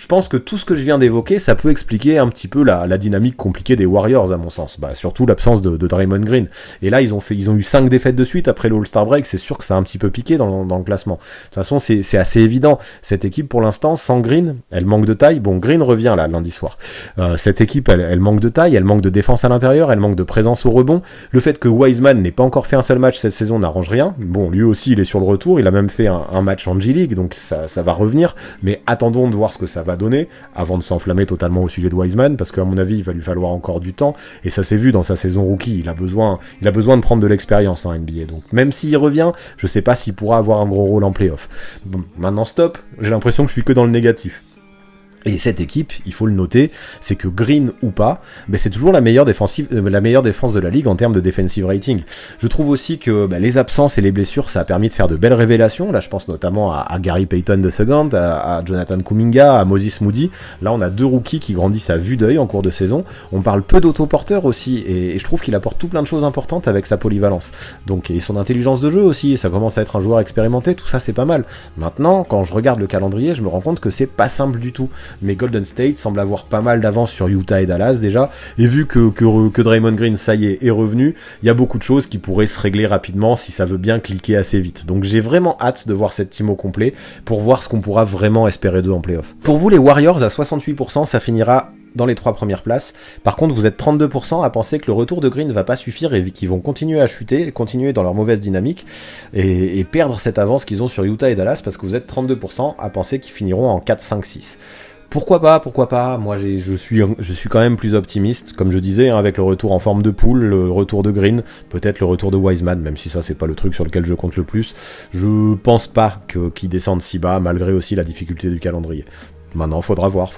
je pense que tout ce que je viens d'évoquer, ça peut expliquer un petit peu la dynamique compliquée des Warriors, à mon sens. Surtout l'absence de Draymond Green. Et là, ils ont eu 5 défaites de suite après le All-Star Break, c'est sûr que ça a un petit peu piqué dans le classement. De toute façon, c'est assez évident. Cette équipe, pour l'instant, sans Green, elle manque de taille. Bon, Green revient là, lundi soir. Cette équipe, elle manque de taille, elle manque de défense à l'intérieur, elle manque de présence au rebond. Le fait que Wiseman n'ait pas encore fait un seul match cette saison n'arrange rien. Bon, lui aussi, il est sur le retour, il a même fait un match en G-League, donc ça va revenir. Mais attendons de voir ce que ça va donner avant de s'enflammer totalement au sujet de Wiseman, parce qu'à mon avis il va lui falloir encore du temps, et ça s'est vu dans sa saison rookie, il a besoin de prendre de l'expérience en NBA, donc même s'il revient, je sais pas s'il pourra avoir un gros rôle en playoff. Bon, maintenant stop, j'ai l'impression que je suis que dans le négatif. Et cette équipe, il faut le noter, c'est que Green ou pas, c'est toujours la meilleure défense de la ligue en termes de defensive rating. Je trouve aussi que les absences et les blessures, ça a permis de faire de belles révélations. Là, je pense notamment à Gary Payton II, à Jonathan Kuminga, à Moses Moody. Là, on a 2 rookies qui grandissent à vue d'œil en cours de saison. On parle peu d'autoporteurs aussi, et je trouve qu'il apporte tout plein de choses importantes avec sa polyvalence. Donc, et son intelligence de jeu aussi, ça commence à être un joueur expérimenté, tout ça c'est pas mal. Maintenant, quand je regarde le calendrier, je me rends compte que c'est pas simple du tout. Mais Golden State semble avoir pas mal d'avance sur Utah et Dallas déjà, et vu que Draymond Green, ça y est revenu, il y a beaucoup de choses qui pourraient se régler rapidement si ça veut bien cliquer assez vite. Donc j'ai vraiment hâte de voir cette team au complet, pour voir ce qu'on pourra vraiment espérer d'eux en playoff. Pour vous, les Warriors à 68%, ça finira dans les 3 premières places. Par contre, vous êtes 32% à penser que le retour de Green ne va pas suffire et qu'ils vont continuer à chuter, continuer dans leur mauvaise dynamique et perdre cette avance qu'ils ont sur Utah et Dallas, parce que vous êtes 32% à penser qu'ils finiront en 4, 5, 6. Pourquoi pas, moi je suis quand même plus optimiste, comme je disais, avec le retour en forme de poule, le retour de Green, peut-être le retour de Wiseman, même si ça c'est pas le truc sur lequel je compte le plus. Je pense pas qu'ils descendent si bas, malgré aussi la difficulté du calendrier. Maintenant, faudra voir,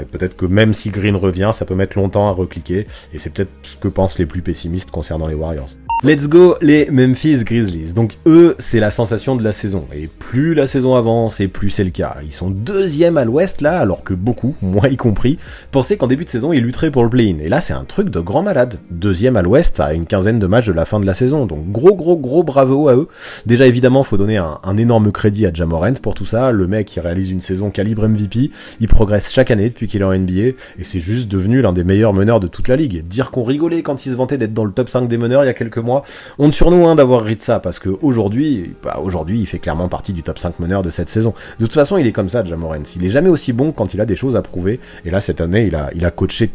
et peut-être que même si Green revient, ça peut mettre longtemps à recliquer, et c'est peut-être ce que pensent les plus pessimistes concernant les Warriors. Let's go les Memphis Grizzlies. Donc eux, c'est la sensation de la saison. Et plus la saison avance, et plus c'est le cas. Ils sont 2e à l'ouest là, alors que beaucoup, moi y compris, pensaient qu'en début de saison, ils lutteraient pour le play-in. Et là, c'est un truc de grand malade. 2e à l'ouest, à une quinzaine de matchs de la fin de la saison. Donc gros bravo à eux. Déjà évidemment, faut donner un énorme crédit à Ja Morant pour tout ça. Le mec, il réalise une saison calibre MVP. Il progresse chaque année depuis qu'il est en NBA. Et c'est juste devenu l'un des meilleurs meneurs de toute la ligue. Dire qu'on rigolait quand il se vantait d'être dans le top 5 des meneurs il y a quelques mois, honte sur nous d'avoir ri de ça, parce que aujourd'hui, il fait clairement partie du top 5 meneur de cette saison. De toute façon, il est comme ça, Ja Morant. Il est jamais aussi bon quand il a des choses à prouver. Et là, cette année, il a coché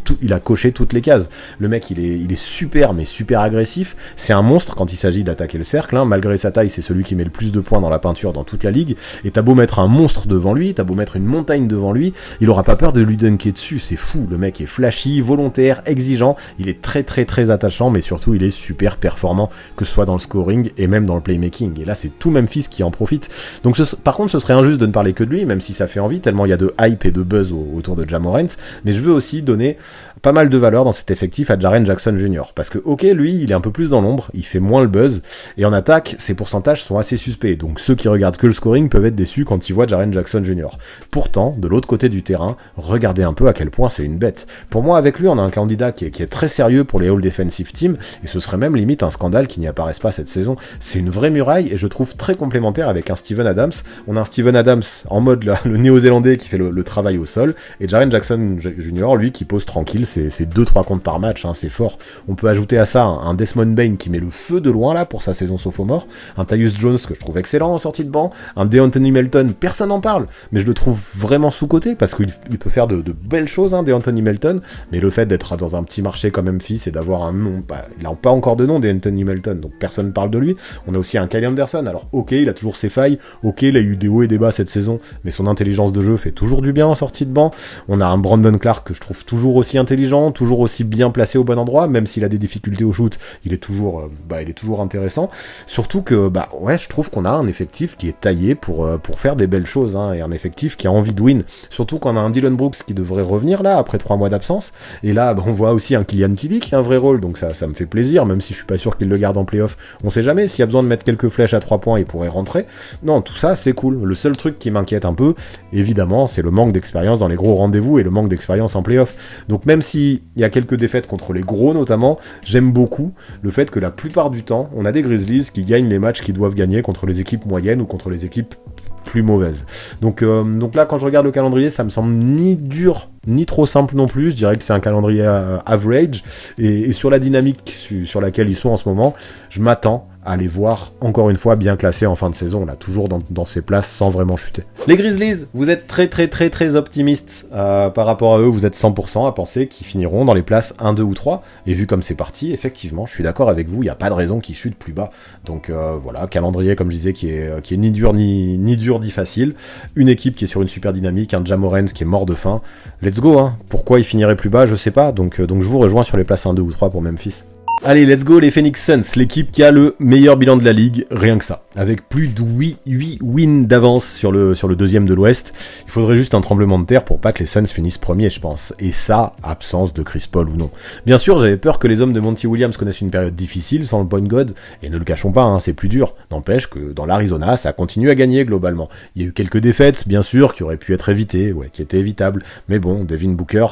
toutes les cases. Le mec, il est super, mais super agressif. C'est un monstre quand il s'agit d'attaquer le cercle. Malgré sa taille, c'est celui qui met le plus de points dans la peinture dans toute la ligue. Et t'as beau mettre un monstre devant lui, t'as beau mettre une montagne devant lui, il aura pas peur de lui dunker dessus. C'est fou. Le mec est flashy, volontaire, exigeant. Il est très attachant, mais surtout, il est super performant, que ce soit dans le scoring et même dans le playmaking. Et là, c'est tout Memphis qui en profite. Donc, par contre, ce serait injuste de ne parler que de lui, même si ça fait envie, tellement il y a de hype et de buzz autour de Ja Morant. Mais je veux aussi donner pas mal de valeur dans cet effectif à Jaren Jackson Jr. Parce que, ok, lui, il est un peu plus dans l'ombre, il fait moins le buzz, et en attaque, ses pourcentages sont assez suspects. Donc, ceux qui regardent que le scoring peuvent être déçus quand ils voient Jaren Jackson Jr. Pourtant, de l'autre côté du terrain, regardez un peu à quel point c'est une bête. Pour moi, avec lui, on a un candidat qui est très sérieux pour les All Defensive Team, et ce serait même limite un scandale qu'il n'y apparaisse pas cette saison. C'est une vraie muraille, et je trouve très complémentaire avec un Steven Adams. On a un Steven Adams en mode là, le néo-zélandais qui fait le travail au sol, et Jaren Jackson Jr., lui, qui pose tranquille, c'est 2-3 comptes par match, c'est fort. On peut ajouter à ça un Desmond Bane qui met le feu de loin là pour sa saison sophomore, un Tyus Jones que je trouve excellent en sortie de banc, un DeAnthony Melton, personne n'en parle, mais je le trouve vraiment sous-coté parce qu'il peut faire de belles choses, DeAnthony Melton, mais le fait d'être dans un petit marché comme Memphis et d'avoir un nom, il n'a pas encore de nom, DeAnthony Melton, donc personne ne parle de lui. On a aussi un Kyle Anderson, alors ok, il a toujours ses failles, ok, il a eu des hauts et des bas cette saison, mais son intelligence de jeu fait toujours du bien en sortie de banc. On a un Brandon Clark que je trouve toujours aussi intelligent, toujours aussi bien placé au bon endroit, même s'il a des difficultés au shoot, il est toujours intéressant. Surtout que, je trouve qu'on a un effectif qui est taillé pour faire des belles choses, et un effectif qui a envie de win. Surtout qu'on a un Dylan Brooks qui devrait revenir là, après 3 mois d'absence, et là, on voit aussi un Kylian Tilly qui a un vrai rôle, donc ça me fait plaisir, même si je suis pas sûr qu'il le garde en playoff. On sait jamais, s'il y a besoin de mettre quelques flèches à 3 points, il pourrait rentrer. Non, tout ça, c'est cool. Le seul truc qui m'inquiète un peu, évidemment, c'est le manque d'expérience dans les gros rendez-vous et le manque d'expérience en playoff. Donc même s'il y a quelques défaites contre les gros notamment, j'aime beaucoup le fait que la plupart du temps, on a des Grizzlies qui gagnent les matchs qu'ils doivent gagner contre les équipes moyennes ou contre les équipes plus mauvaises. Donc là, quand je regarde le calendrier, ça me semble ni dur ni trop simple non plus. Je dirais que c'est un calendrier average, et sur la dynamique sur laquelle ils sont en ce moment, je m'attends à les voir encore une fois bien classés en fin de saison, là, toujours dans ces places sans vraiment chuter. Les Grizzlies, vous êtes très optimistes par rapport à eux, vous êtes 100% à penser qu'ils finiront dans les places 1, 2 ou 3, et vu comme c'est parti, effectivement, je suis d'accord avec vous, il n'y a pas de raison qu'ils chutent plus bas. Donc voilà, calendrier, comme je disais, qui est ni dur ni facile, une équipe qui est sur une super dynamique, un Ja Morant qui est mort de faim, let's go, Pourquoi ils finiraient plus bas, je sais pas, donc je vous rejoins sur les places 1, 2 ou 3 pour Memphis. Allez, let's go les Phoenix Suns, l'équipe qui a le meilleur bilan de la ligue, rien que ça. Avec plus de 8 wins d'avance sur le deuxième de l'Ouest. Il faudrait juste un tremblement de terre pour pas que les Suns finissent premiers, je pense. Et ça, absence de Chris Paul ou non. Bien sûr, j'avais peur que les hommes de Monty Williams connaissent une période difficile sans le point god, et ne le cachons pas, hein, c'est plus dur. N'empêche que dans l'Arizona, ça continue à gagner globalement. Il y a eu quelques défaites, bien sûr, qui auraient pu être évitées, qui étaient évitables. Mais bon, Devin Booker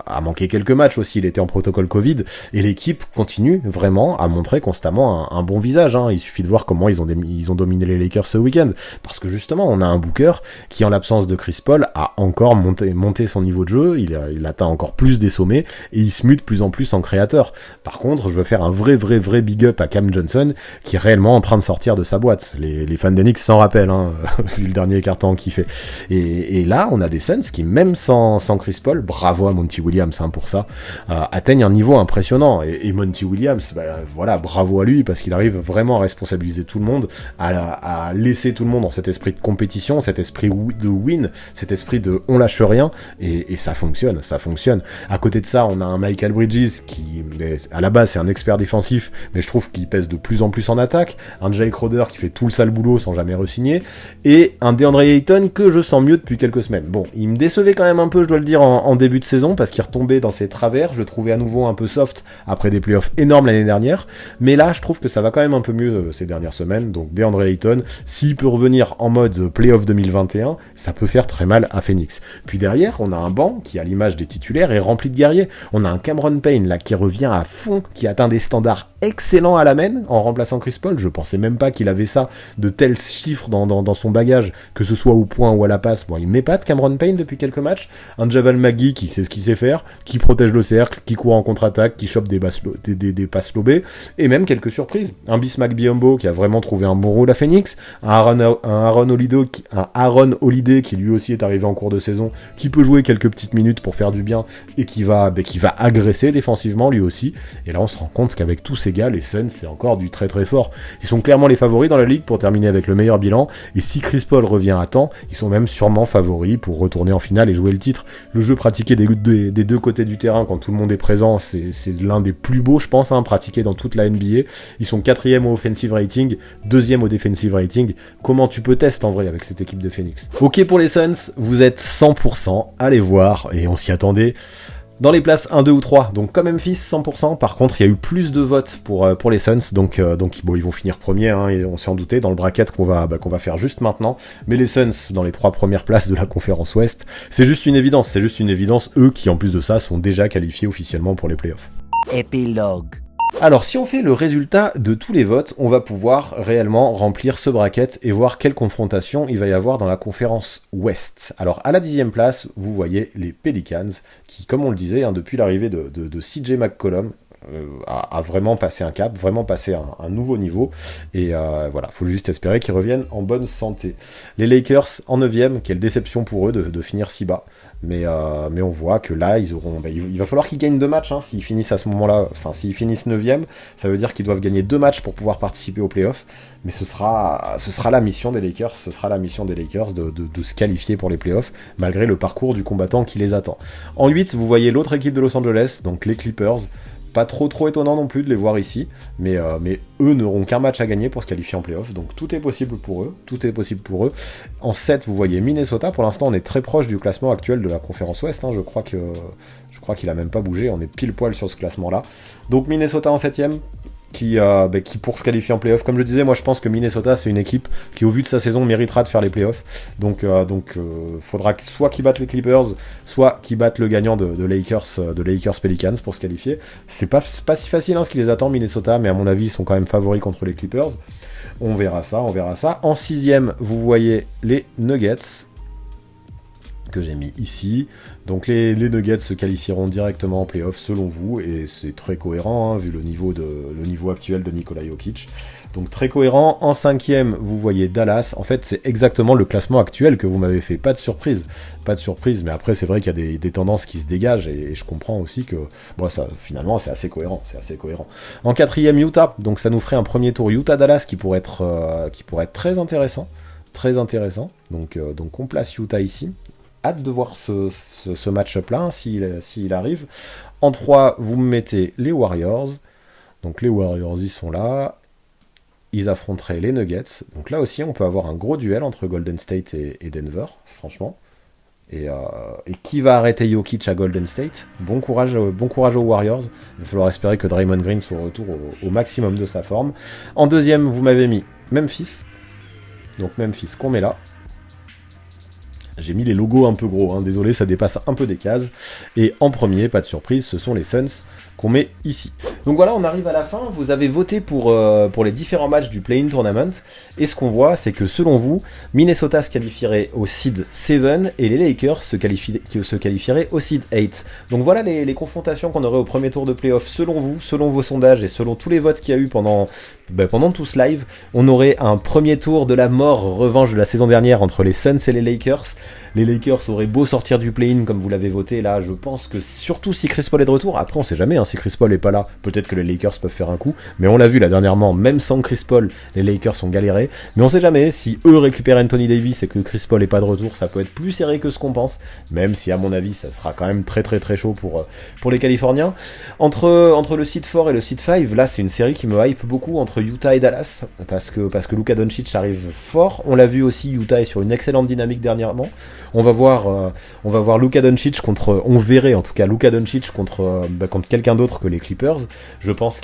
a manqué quelques matchs aussi, il était en protocole Covid, et l'équipe continue vraiment à montrer constamment un bon visage, hein. Il suffit de voir comment ils ont dominé les Lakers ce week-end, parce que justement on a un Booker qui en l'absence de Chris Paul a encore monté son niveau de jeu, il atteint encore plus des sommets, et il se mute de plus en plus en créateur. Par contre, je veux faire un vrai big up à Cam Johnson, qui est réellement en train de sortir de sa boîte. Les fans d'Enix s'en rappellent, hein, vu le dernier carton qu'il fait. Et là, on a des Suns qui, même sans Chris Paul, bravo à Monty Williams, hein, pour ça, atteignent un niveau impressionnant. Et Monty Williams, voilà, bravo à lui, parce qu'il arrive vraiment à responsabiliser tout le monde, à laisser tout le monde dans cet esprit de compétition, cet esprit de win, cet esprit de on lâche rien, et ça fonctionne. À côté de ça, on a un Michael Bridges qui, à la base, c'est un expert défensif, mais je trouve qu'il pèse de plus en plus en attaque, un Jay Crowder qui fait tout le sale boulot sans jamais re-signer, et un DeAndre Ayton que je sens mieux depuis quelques semaines. Bon, il me décevait quand même un peu, je dois le dire, en début de saison, parce qu'il retombait dans ses travers, je le trouvais à nouveau un peu soft après des playoffs énormes l'année dernière, mais là je trouve que ça va quand même un peu mieux ces dernières semaines. Donc DeAndre Ayton, s'il peut revenir en mode playoff 2021, ça peut faire très mal à Phoenix. Puis derrière, on a un banc qui, à l'image des titulaires, est rempli de guerriers. On a un Cameron Payne là qui revient à fond, qui atteint des standards excellents à la main en remplaçant Chris Paul. Je pensais même pas qu'il avait ça, de tels chiffres dans son bagage, que ce soit au point ou à la passe. Bon, il m'épate Cameron Payne depuis quelques matchs. Un Javal McGee qui sait ce qu'il sait faire, qui protège le cercle, qui court en contre-attaque, qui chope des passes lobées, et même quelques surprises. Un Bismack Biyombo qui a vraiment trouvé un bon rôle à Phoenix, un Aaron Holiday qui lui aussi est arrivé en cours de saison, qui peut jouer quelques petites minutes pour faire du bien, et qui va agresser défensivement lui aussi. Et là on se rend compte qu'avec tous ces gars, les Suns, c'est encore du très très fort. Ils sont clairement les favoris dans la ligue pour terminer avec le meilleur bilan, et si Chris Paul revient à temps, ils sont même sûrement favoris pour retourner en finale et jouer le titre. Le jeu pratiqué des deux côtés du terrain quand tout le monde est présent, c'est l'un des plus beaux, je pense, hein, pratiqué dans toute la NBA. Ils sont 4e au offensive rating, 2e au defensive rating. Comment tu peux tester en vrai avec cette équipe de Phoenix? Ok pour les Suns, vous êtes 100%, allez voir, et on s'y attendait. Dans les places 1, 2 ou 3, donc comme Memphis, 100%. Par contre, il y a eu plus de votes pour les Suns, donc bon, ils vont finir premiers, hein, et on s'y en doutait, dans le bracket qu'on va faire juste maintenant. Mais les Suns, dans les 3 premières places de la conférence Ouest, c'est juste une évidence, eux qui, en plus de ça, sont déjà qualifiés officiellement pour les playoffs. Épilogue. Alors, si on fait le résultat de tous les votes, on va pouvoir réellement remplir ce bracket et voir quelle confrontation il va y avoir dans la conférence Ouest. Alors, à la 10e place, vous voyez les Pelicans, qui, comme on le disait, hein, depuis l'arrivée de CJ McCollum, a vraiment passé un cap, vraiment passé un nouveau niveau, et voilà, faut juste espérer qu'ils reviennent en bonne santé. Les Lakers en 9e, quelle déception pour eux de finir si bas, mais on voit que là, il va falloir qu'ils gagnent 2 matchs, hein, s'ils finissent à ce moment-là, enfin s'ils finissent 9e, ça veut dire qu'ils doivent gagner 2 matchs pour pouvoir participer aux playoffs, mais ce sera la mission des Lakers, de se qualifier pour les playoffs, malgré le parcours du combattant qui les attend. En 8, vous voyez l'autre équipe de Los Angeles, donc les Clippers. Pas trop étonnant non plus de les voir ici, mais eux n'auront qu'un match à gagner pour se qualifier en playoff, donc tout est possible pour eux. En 7, vous voyez Minnesota, pour l'instant on est très proche du classement actuel de la conférence Ouest, hein, je crois qu'il a même pas bougé, on est pile poil sur ce classement-là. Donc Minnesota en 7ème, qui pour se qualifier en playoff, comme je disais, moi je pense que Minnesota c'est une équipe qui au vu de sa saison méritera de faire les playoffs, donc faudra soit qu'ils battent les Clippers, soit qu'ils battent le gagnant de Lakers Pelicans pour se qualifier. C'est pas si facile, hein, ce qui les attend Minnesota, mais à mon avis ils sont quand même favoris contre les Clippers. On verra ça. En 6ème, vous voyez les Nuggets, que j'ai mis ici. Donc les Nuggets se qualifieront directement en playoff selon vous, et c'est très cohérent, hein, vu le niveau actuel de Nikola Jokic. Donc très cohérent. En 5ème, vous voyez Dallas. En fait, c'est exactement le classement actuel que vous m'avez fait. Pas de surprise, mais après c'est vrai qu'il y a des tendances qui se dégagent, et je comprends aussi que ça finalement c'est assez cohérent. En 4ème, Utah. Donc ça nous ferait un premier tour Utah-Dallas qui pourrait être très intéressant. Donc on place Utah ici. Hâte de voir ce match-up là, s'il arrive. En 3, vous me mettez les Warriors. Donc les Warriors, ils sont là. Ils affronteraient les Nuggets. Donc là aussi, on peut avoir un gros duel entre Golden State et Denver, franchement. Et qui va arrêter Jokic à Golden State? Bon courage aux Warriors. Il va falloir espérer que Draymond Green soit au retour au maximum de sa forme. En deuxième, vous m'avez mis Memphis. Donc Memphis qu'on met là. J'ai mis les logos un peu gros, hein. Désolé, ça dépasse un peu des cases. Et en premier, pas de surprise, ce sont les Suns qu'on met ici. Donc voilà, on arrive à la fin. Vous avez voté pour les différents matchs du Play-in Tournament. Et ce qu'on voit, c'est que selon vous, Minnesota se qualifierait au seed 7 et les Lakers se qualifieraient au seed 8. Donc voilà les confrontations qu'on aurait au premier tour de playoff. Selon vous, selon vos sondages et selon tous les votes qu'il y a eu pendant tout ce live, on aurait un premier tour de la mort, revanche de la saison dernière entre les Suns et les Lakers. Les Lakers auraient beau sortir du play-in comme vous l'avez voté, là je pense que surtout si Chris Paul est de retour, après on sait jamais, hein, si Chris Paul est pas là, peut-être que les Lakers peuvent faire un coup, mais on l'a vu là dernièrement, même sans Chris Paul, les Lakers ont galéré, mais on sait jamais, si eux récupèrent Anthony Davis et que Chris Paul est pas de retour, ça peut être plus serré que ce qu'on pense, même si à mon avis ça sera quand même très très très chaud pour les Californiens. Entre le seed 4 et le seed 5, là c'est une série qui me hype beaucoup entre Utah et Dallas, parce que Luka Doncic arrive fort, on l'a vu aussi, Utah est sur une excellente dynamique dernièrement. On va voir Luka Doncic on verrait en tout cas Luka Doncic contre quelqu'un d'autre que les Clippers. Je pense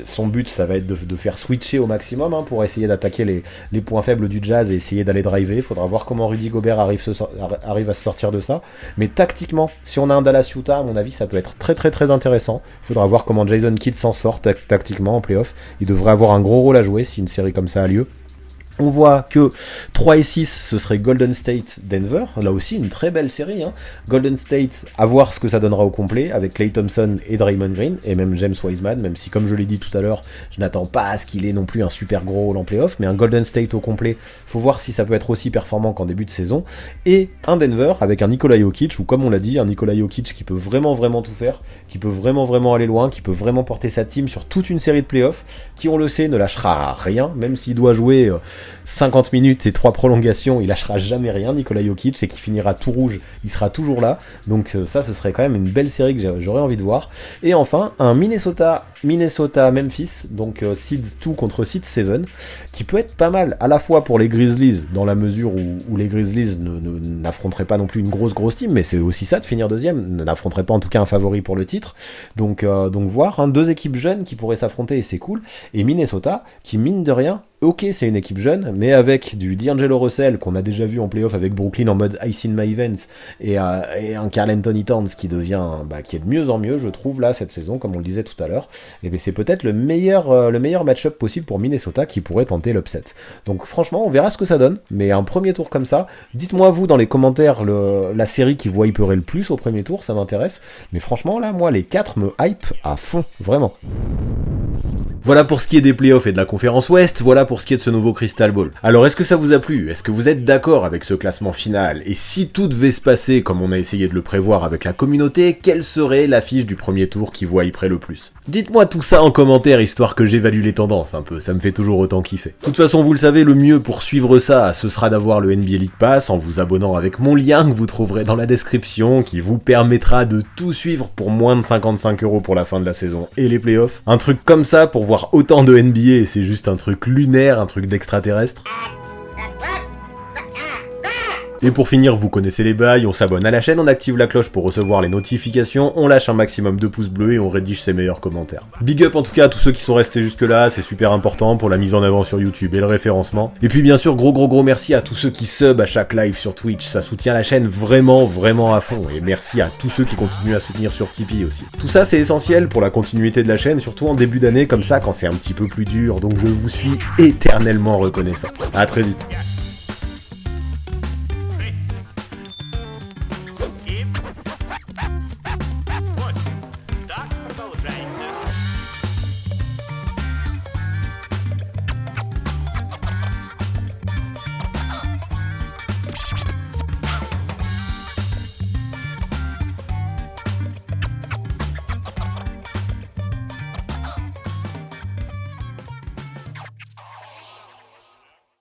son but ça va être de faire switcher au maximum, hein, pour essayer d'attaquer les points faibles du Jazz et essayer d'aller driver. Il faudra voir comment Rudy Gobert arrive à se sortir de ça. Mais tactiquement, si on a un Dallas-Utah, à mon avis, ça peut être très très très intéressant. Il faudra voir comment Jason Kidd s'en sort tactiquement en playoff. Il devrait avoir un gros rôle à jouer si une série comme ça a lieu. On voit que 3 et 6, ce serait Golden State, Denver. Là aussi, une très belle série, hein. Golden State, à voir ce que ça donnera au complet, avec Klay Thompson et Draymond Green, et même James Wiseman, même si, comme je l'ai dit tout à l'heure, je n'attends pas à ce qu'il ait non plus un super gros rôle en playoff, mais un Golden State au complet, faut voir si ça peut être aussi performant qu'en début de saison. Et un Denver, avec un Nikola Jokic, ou comme on l'a dit, un Nikola Jokic qui peut vraiment vraiment tout faire, qui peut vraiment vraiment aller loin, qui peut vraiment porter sa team sur toute une série de playoffs, qui, on le sait, ne lâchera rien, même s'il doit jouer 50 minutes et 3 prolongations, il lâchera jamais rien, Nikola Jokic, et qui finira tout rouge, il sera toujours là. Donc ça, ce serait quand même une belle série que j'aurais envie de voir. Et enfin, un Minnesota-Memphis, donc seed 2 contre seed 7, qui peut être pas mal, à la fois pour les Grizzlies, dans la mesure où les Grizzlies n'affronteraient pas non plus une grosse team, mais c'est aussi ça de finir deuxième, n'affronteraient pas en tout cas un favori pour le titre. Donc voir, hein, deux équipes jeunes qui pourraient s'affronter, et c'est cool. Et Minnesota, qui mine de rien, ok, c'est une équipe jeune, mais avec du D'Angelo Russell qu'on a déjà vu en playoff avec Brooklyn en mode Ice in my veins, et un Karl Anthony Towns qui est de mieux en mieux, je trouve, là, cette saison, comme on le disait tout à l'heure. Et bien c'est peut-être le meilleur match-up possible pour Minnesota qui pourrait tenter l'upset. Donc franchement, on verra ce que ça donne, mais un premier tour comme ça, dites-moi vous dans les commentaires la série qui vous hyperait le plus au premier tour, ça m'intéresse. Mais franchement, là, moi, les 4 me hype à fond, vraiment. Voilà pour ce qui est des playoffs et de la conférence Ouest, voilà pour ce qui est de ce nouveau Crystal Ball. Alors est-ce que ça vous a plu? Est-ce que vous êtes d'accord avec ce classement final? Et si tout devait se passer comme on a essayé de le prévoir avec la communauté, quelle serait l'affiche du premier tour qui vous hyperait le plus? Dites-moi tout ça en commentaire, histoire que j'évalue les tendances un peu, ça me fait toujours autant kiffer. De toute façon, vous le savez, le mieux pour suivre ça, ce sera d'avoir le NBA League Pass en vous abonnant avec mon lien que vous trouverez dans la description, qui vous permettra de tout suivre pour moins de 55 € pour la fin de la saison et les playoffs. Un truc comme ça pour voir autant de NBA, c'est juste un truc lunaire, un truc d'extraterrestre. Et pour finir, vous connaissez les bails, on s'abonne à la chaîne, on active la cloche pour recevoir les notifications, on lâche un maximum de pouces bleus et on rédige ses meilleurs commentaires. Big up en tout cas à tous ceux qui sont restés jusque là, c'est super important pour la mise en avant sur YouTube et le référencement. Et puis bien sûr, gros merci à tous ceux qui sub à chaque live sur Twitch, ça soutient la chaîne vraiment à fond. Et merci à tous ceux qui continuent à soutenir sur Tipeee aussi. Tout ça c'est essentiel pour la continuité de la chaîne, surtout en début d'année comme ça quand c'est un petit peu plus dur, donc je vous suis éternellement reconnaissant. À très vite.